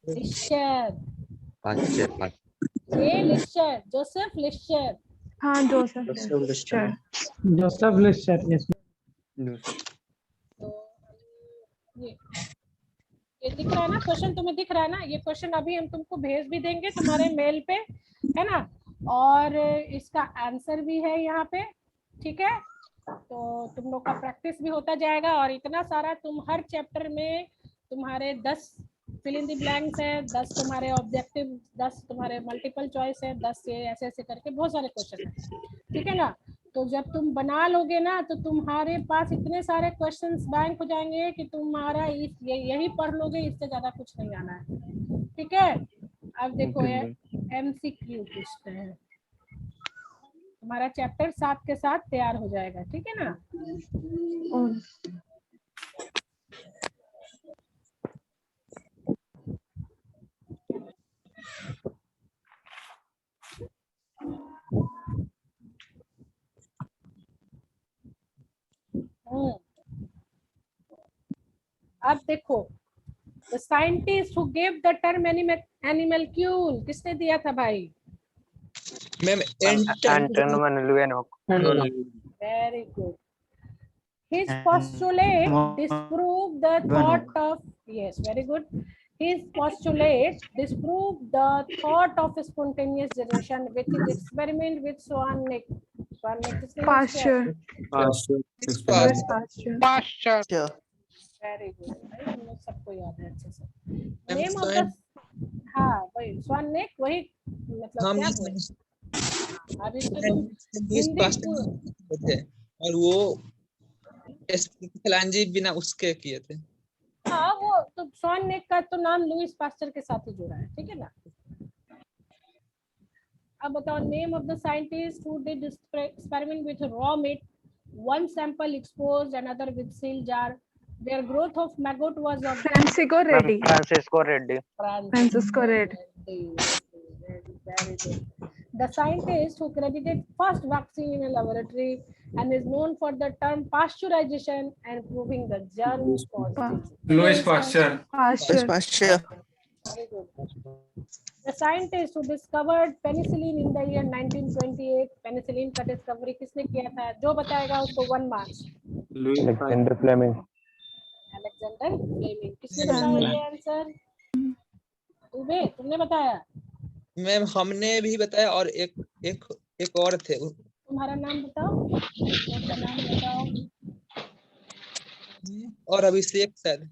Lister,
Pasteur.
Joseph Lister.
हाँ Joseph Lister.
Joseph Lister, yes.
तो ये दिख रहा है ना क्वेश्चन, तुम्हें दिख रहा है ना? ये क्वेश्चन अभी हम तुमको भेज भी देंगे तुम्हारे मेल पे, है ना, और इसका आंसर भी है यहाँ पे, ठीक है? तो तुम लोग का प्रैक्टिस भी होता जाएगा, और इतना सारा तुम हर चैप्टर में तुम्हारे 10 फिल इन द ब्लैंक्स है, 10 तुम्हारे ऑब्जेक्टिव, 10 तुम्हारे मल्टीपल चॉइस है, 10 ये ऐसे ऐसे करके बहुत सारे क्वेश्चन है, ठीक है ना। तो जब तुम बना लोगे ना, तो तुम्हारे पास इतने सारे क्वेश्चंस बैंक हो जाएंगे कि तुम्हारा यही पढ़ लोगे, इससे ज्यादा कुछ नहीं आना है, ठीक है? अब देखो ये MCQ पूछते हैं, तुम्हारा चैप्टर 7 के साथ तैयार हो जाएगा, ठीक है ना? अब देखो, the scientist who gave the term animalcule, किसने दिया था भाई?
Ma'am
Antony van Leeuwenhoek.
Very good. His postulate disproved the thought of, yes, very good. His postulate disproved the thought of spontaneous generation with his experiment with swan neck.
Pasteur.
Very good. हम लोग सबको याद है अच्छे से। Name of the, हाँ वही swan neck, वही मतलब क्या बोले? अभी तो
थे और वो फलांजी बिना उसके किए थे।
हाँ, वो तो swan neck का तो नाम लुईस पास्चर के साथ ही जुड़ा है, ठीक है ना? अब बताओ, name of the scientist who did experiment with raw meat, one sample exposed, another with seal jar. Their growth of maggot was observed.
Francisco Reddy.
Francisco Reddy.
Very good. The scientist who credited first vaccine in a laboratory and is known for the term pasteurization and proving the germ positive.
Louis Pasteur.
Pasture.
Pasture.
Very good. The scientist who discovered penicillin in the year 1928. Penicillin का discovery किसने किया था? जो बताएगा उसको 1 mark.
Alexander Fleming.
Alexander Fleming. किसने बताया ये आंसर? तुमने बताया?
मैम हमने भी बताया और एक और थे।
तुम्हारा नाम बताओ। आपका नाम बताओ।
और अभिषेक सर।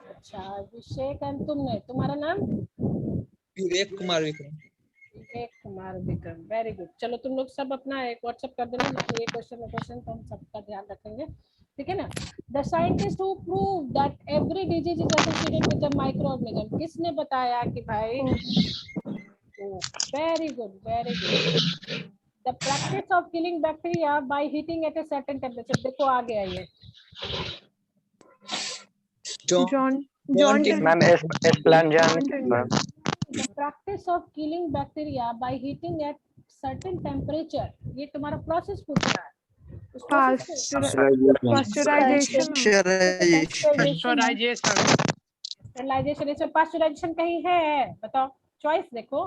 अच्छा अभिषेक एंड तुमने, तुम्हारा नाम?
विवेक कुमार विक्रम।
विवेक कुमार विक्रम। Very good. चलो तुम लोग सब अपना एक व्हाट्सएप कर देना, ये क्वेश्चन तो हम सबका ध्यान रखेंगे, ठीक है ना। The scientist who prove that every disease is associated with the microorganism, किसने बताया कि भाई? Very good, very good. The practice of killing bacteria by heating at a certain temperature, देखो आ गया ये।
John
ma'am Spallanzani.
The practice of killing bacteria by heating at certain temperature, ये तुम्हारा प्रोसेस पूछ रहा है।
Pasteurization.
स्टरलाइजेशन, इसमें पास्चुराइजेशन कहीं है? बताओ, चॉइस देखो।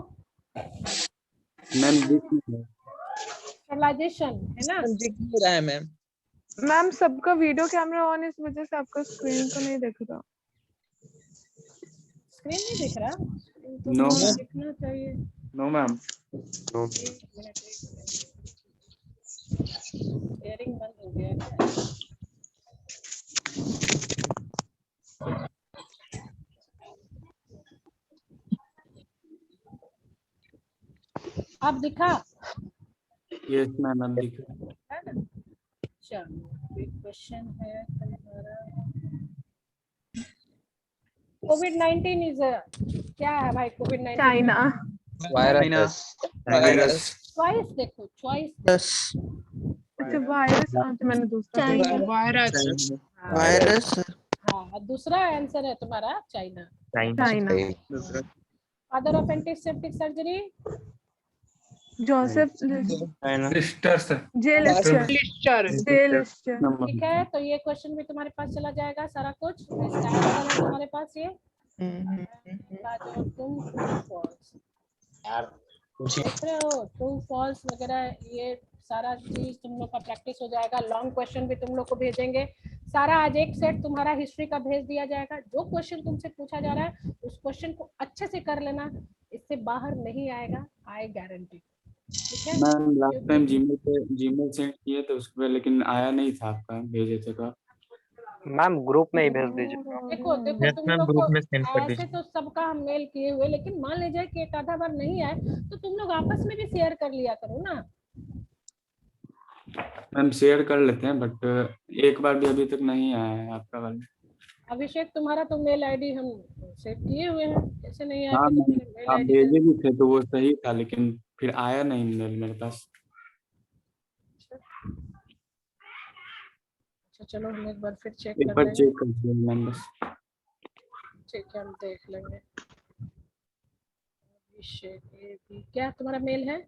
स्टरलाइजेशन है ना?
दिख रहा है मैम।
मैम सबका वीडियो कैमरा ऑन, इस वजह से आपका स्क्रीन तो नहीं दिख रहा।
स्क्रीन नहीं दिख रहा?
No.
दिखना चाहिए।
No ma'am.
शेयरिंग बंद हो गया क्या? अब दिखा?
यस मैम, अब दिख रहा
है ना? चलो एक क्वेश्चन है तुम्हारा। कोविड-19 इज क्या है भाई? कोविड-19
चाइना।
वायरस।
चॉइस देखो, चॉइस।
अच्छा वायरस, तो मैंने दूसरा
वायरस।
हाँ, दूसरा आंसर है तुम्हारा China.
China.
Father of antiseptic surgery?
Joseph
Lister sir.
ठीक है, तो ये क्वेश्चन भी तुम्हारे पास चला जाएगा सारा कुछ। इसका आंसर है तुम्हारे पास ये। तुम फॉल्स देख रहे हो, ट्रू फॉल्स वगैरह ये सारा चीज तुम लोग का प्रैक्टिस हो जाएगा। लॉन्ग क्वेश्चन भी तुम लोग को भेजेंगे सारा। आज एक सेट तुम्हारा हिस्ट्री का भेज दिया जाएगा। जो क्वेश्चन तुमसे पूछा जा रहा है उस क्वेश्चन को अच्छे से कर लेना, इससे बाहर नहीं आएगा, आई गारंटी। ठीक है
ma'am, last time Gmail send किए थे उस पर, लेकिन आया नहीं था आपका, भेजे थे तो।
मैम ग्रुप में ही भेज दीजिए।
देखो तुम लोग को ऐसे तो सबका हम मेल किए हुए, लेकिन मान लीजिए कि एक आधा बार नहीं आए तो तुम लोग आपस में भी शेयर कर लिया करो ना।
मैम शेयर कर लेते हैं, बट एक बार भी अभी तक नहीं आया है आपका वाला।
अभिषेक तुम्हारा तो मेल आईडी हम सेव किए हुए हैं, कैसे नहीं आया?
हाँ मैम, आप भेजे भी थे तो वो सही था, लेकिन फिर आया नहीं मेल मेरे पास।
अच्छा चलो हम एक बार फिर चेक
एक
कर
बार
लेंगे।
चेक कर लीजिए मैम बस।
ठीक है, हम देख लेंगे। अभिषेक क्या तुम्हारा मेल है?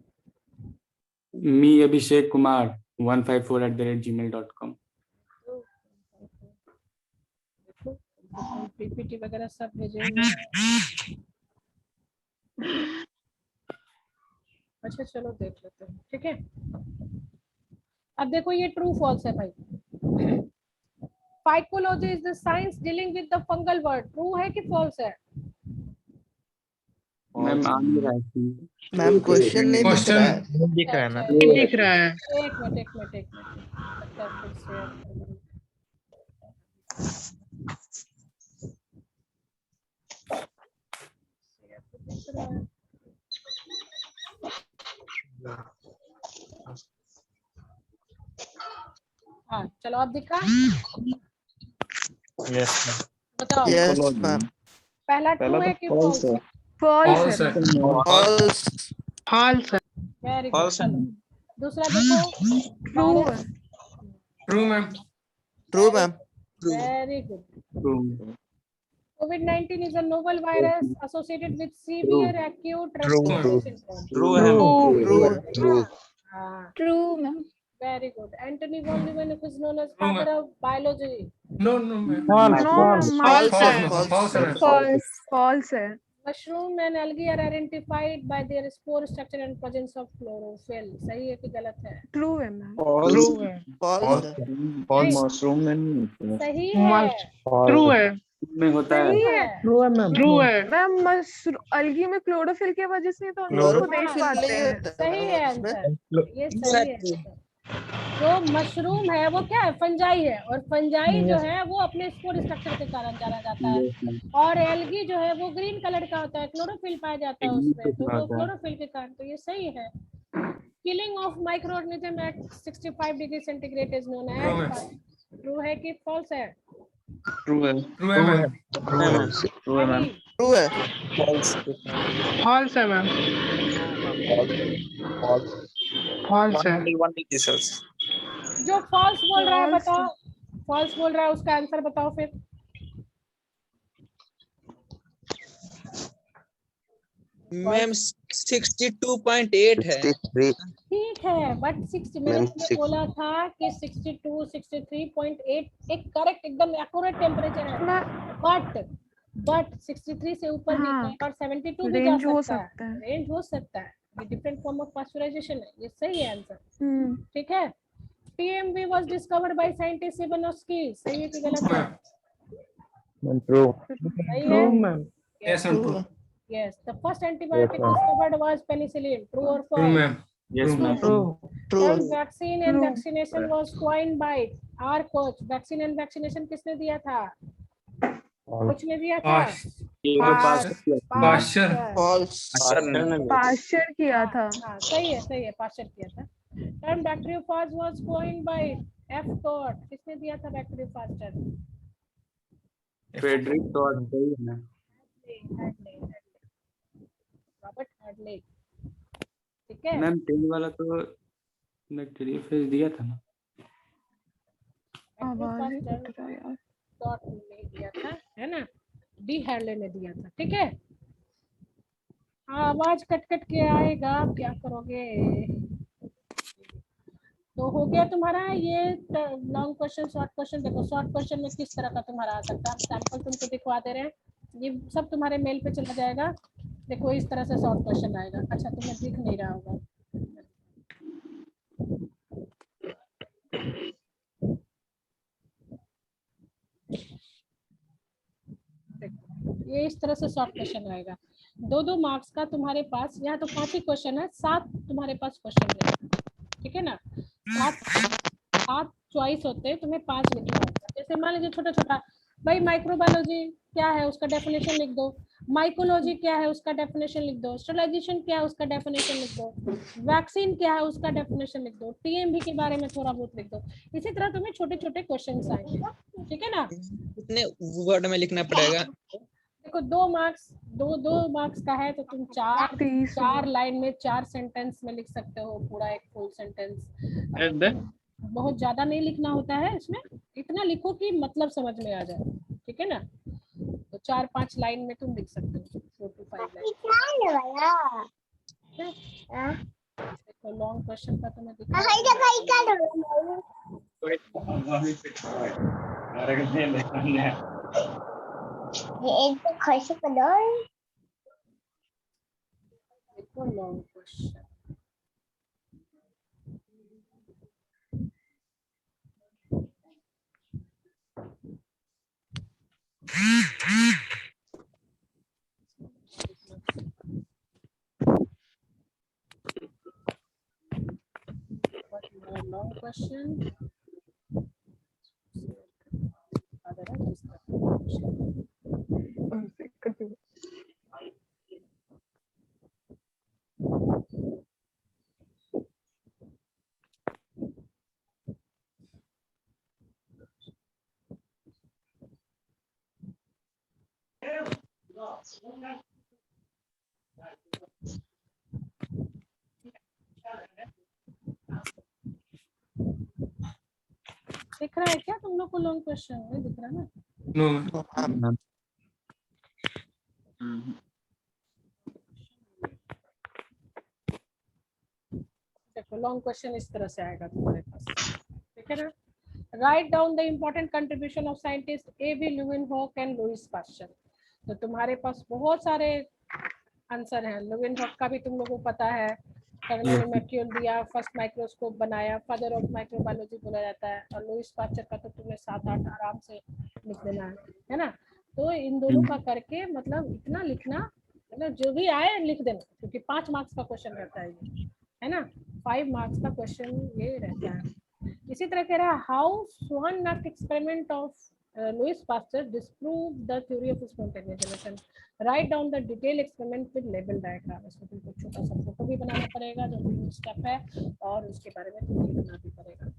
मी अभिषेक कुमार 154@gmail.com।
पीपीटी वगैरह सब भेजेंगे। अच्छा चलो देख लेते हैं, ठीक है। अब देखो ये ट्रू फॉल्स है भाई। Phycology is the science dealing with the fungal world, true है कि फॉल्स है?
मैम आ नहीं रहा है।
मैम क्वेश्चन नहीं दिख रहा है।
दिख रहा है ना?
दिख रहा है। एक मिनट फिर से हाँ चलो अब दिखा।
यस
बताओ।
Yes ma'am.
पहला ट्रू है कि फॉल्स है?
फॉल्स है।
फॉल्स।
फॉल्स है।
Very good. दूसरा देखो।
ट्रू है।
True ma'am.
True ma'am.
Very good.
True.
COVID-19 is a novel virus associated with severe acute respiratory syndrome.
True है
True.
हाँ,
True, ma'am.
very good. Anthony von Leeuwenhoek is known as father of biology.
False.
No,
False.
false है.
Mushroom and algae are identified by their spore structure and presence of chlorophyll. सही है कि गलत है?
True है ma'am.
Mushroom में
सही है।
True है.
में होता है
सही है।
True है मैम.
True है. मैम अलगी में क्लोरोफिल की वजह से तो हम लोग को देख पाते हैं.
सही है आंसर, ये सही है। जो मशरूम है वो क्या है? फंजाई है, और फंजाई जो है वो अपने स्पोर स्ट्रक्चर के कारण जाना जाता है, और एल्गी जो है वो ग्रीन कलर का होता है, क्लोरोफिल पाया जाता है उसमें, तो वो क्लोरोफिल के कारण, तो ये सही है। Killing of micro organism at 65 degree centigrade is known as. True है कि फॉल्स है?
ट्रू है मैम.
False है मैम. False है.
जो फॉल्स बोल रहा है बताओ, फॉल्स बोल रहा है उसका आंसर बताओ फिर।
मैम 62.8 है।
63.
ठीक है, बट 60 मैंने बोला था कि 62, 63.8 एक करेक्ट एकदम एक्यूरेट टेम्परेचर है, बट 63 से ऊपर भी
हाँ,
और 72 भी
रेंज
जा
हो
सकता है, रेंज हो सकता है। ये डिफरेंट फॉर्म ऑफ पास्चराइजेशन है, ये सही है आंसर। ठीक है। TMV was discovered by scientist Ivanovsky, सही है कि गलत है?
True.
सही है?
True ma'am.
Yes, true. Yes, the first antibiotic discovered was penicillin. True or false?
True ma'am. Yes ma'am.
True.
Term vaccine and vaccination was coined by our coach. Vaccine and vaccination किसने दिया था? Coach ने दिया था? Pasteur
किया था.
हाँ, सही है, पाश्चर किया था। Term bacteriophage was coined by F. Todd. किसने दिया था bacteriophage term?
फ्रेडरिक टॉड सही है.
रॉबर्ट हार्डले। ठीक है
मैम 10 वाला तो बैक्टीरियोफेज दिया था ना.
डॉट ने दिया था, है ना? डी हार्डले ने दिया था। ठीक है। आवाज कट कट के आएगा, आप क्या करोगे? तो हो गया तुम्हारा ये लॉन्ग क्वेश्चन, शॉर्ट क्वेश्चन। देखो शॉर्ट क्वेश्चन में किस तरह का तुम्हारा आ सकता है, सैंपल तुमको दिखवा दे रहे हैं, ये सब तुम्हारे मेल पे चला जाएगा। देखो इस तरह से शॉर्ट क्वेश्चन आएगा। अच्छा, तुम्हें दिख नहीं रहा होगा। ये इस तरह से शॉर्ट क्वेश्चन आएगा। 2-2 मार्क्स का तुम्हारे पास, यहाँ तो 5 ही क्वेश्चन है, 7 तुम्हारे पास क्वेश्चन रहेगा। ठीक है ना? 7 चॉइस होते हैं, तुम्हें 5 लिखना होगा। जैसे मान लीजिए छोटा छोटा, भाई माइक्रोबायोलॉजी क्या है उसका डेफिनेशन लिख दो, माइकोलॉजी क्या है उसका डेफिनेशन लिख दो, स्टेरिलाइजेशन क्या है उसका डेफिनेशन लिख दो, वैक्सीन क्या है उसका डेफिनेशन लिख दो, टीएमवी के बारे में थोड़ा बहुत लिख दो। इसी तरह तुम्हें छोटे छोटे क्वेश्चंस आएंगे। ठीक है ना?
कितने वर्ड में लिखना पड़ेगा?
देखो 2 मार्क्स का है तो तुम 4 लाइन में 4 सेंटेंस में लिख सकते हो, पूरा एक फुल सेंटेंस। बहुत ज्यादा नहीं लिखना होता है इसमें, इतना लिखो कि मतलब समझ में आ जाए। ठीक है ना? तो 4-5 लाइन में तुम लिख सकते हो, 4 to 5 लाइन। देखो लॉन्ग क्वेश्चन का तुम्हें दिखा देखो लॉन्ग क्वेश्चन। Long question. दिख रहा है क्या तुम लोग को? लॉन्ग क्वेश्चन नहीं दिख रहा ना?
No ma'am.
देखो लॉन्ग क्वेश्चन इस तरह से आएगा तुम्हारे पास, ठीक है ना। Write down the important contribution of scientist A.V. Leeuwenhoek and Louis Pasteur. तो तुम्हारे पास बहुत सारे आंसर हैं। लुइनहॉक का भी तुम लोगों को पता है, कर्नल मैक्यूल दिया, फर्स्ट माइक्रोस्कोप बनाया, फादर ऑफ माइक्रोबायोलॉजी बोला जाता है। और लुईस पास्चर का तो तुम्हें 7-8 आराम से लिख देना है ना। तो इन दोनों का करके मतलब इतना लिखना, मतलब जो भी आए लिख देना, क्योंकि 5 मार्क्स का क्वेश्चन रहता है ये, है ना। 5 मार्क्स का क्वेश्चन ये रहता है। इसी तरह कह रहा है how swan neck experiment of Louis Pasteur disprove the theory of spontaneous generation. Write down the detail experiment with label diagram. इसमें तुमको छोटा सा फोटो भी बनाना पड़ेगा जो स्टेप है, और उसके बारे में तुम्हें लिखना भी पड़ेगा।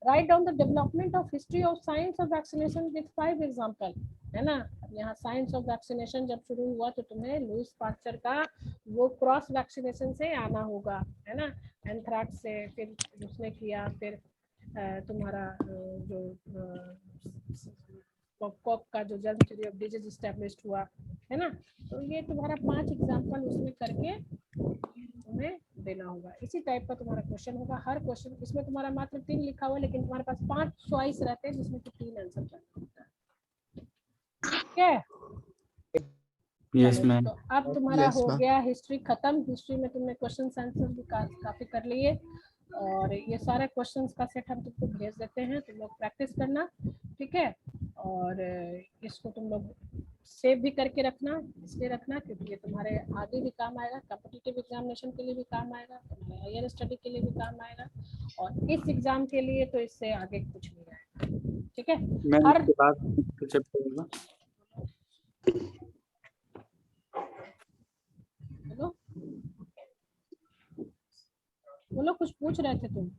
Right down the development of history of science of vaccination with 5 example, है ना। यहाँ साइंस ऑफ वैक्सीनेशन जब शुरू हुआ तो तुम्हें लुईस पास्चर का वो क्रॉस वैक्सीनेशन से आना होगा, है ना। एंथ्रैक्स से, फिर उसने किया, फिर तुम्हारा जो कॉक का जो germ theory of disease established हुआ, है ना। तो ये तुम्हारा 5 एग्जांपल उसमें करके तुम्हें देना होगा। इसी टाइप का तुम्हारा क्वेश्चन होगा। हर क्वेश्चन इसमें तुम्हारा मात्र 3 लिखा हुआ है, लेकिन तुम्हारे पास 5 चॉइस रहते हैं जिसमें कि 3 आंसर करना होता है, ठीक है।
Yes ma'am.
तो अब तुम्हारा हो गया हिस्ट्री खत्म। हिस्ट्री में तुमने क्वेश्चन आंसर भी काफी कर लिए, और ये सारे क्वेश्चंस का सेट हम तुमको भेज देते हैं, तुम लोग प्रैक्टिस करना, ठीक है। और इसको तुम लोग सेव भी करके रखना, इसलिए रखना क्योंकि ये तुम्हारे आगे भी काम आएगा, कॉम्पिटिटिव एग्जामिनेशन के लिए भी काम आएगा, तुम्हारे हायर स्टडी के लिए भी काम आएगा, और इस एग्जाम के लिए तो इससे आगे कुछ नहीं आएगा, ठीक है। हर बोलो कुछ पूछ रहे थे तुम।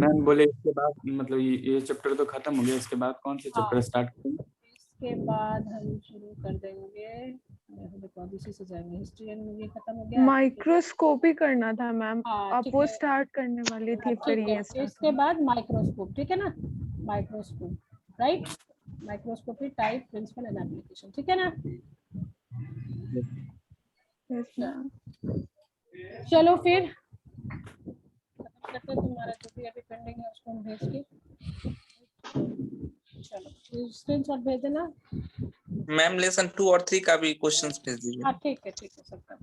मैम बोले इसके बाद मतलब ये चैप्टर तो खत्म हो गया, इसके बाद कौन से चैप्टर स्टार्ट करेंगे?
इसके बाद हम शुरू कर देंगे, देखो अब इसी से जाएंगे। हिस्ट्री एंड ये खत्म हो गया,
माइक्रोस्कोप ही करना था मैम,
हाँ,
अब वो स्टार्ट करने वाली थी, फिर ये
इसके बाद माइक्रोस्कोप, ठीक है ना। Microscope, right, microscopy type, principle and application, ठीक है ना। चलो फिर तुम्हारा जो भी अभी पेंडिंग है उसको हम भेज के, चलो स्क्रीनशॉट भेज देना।
मैम लेसन 2 और 3 का भी क्वेश्चंस भेज दीजिए।
हाँ ठीक है सबका।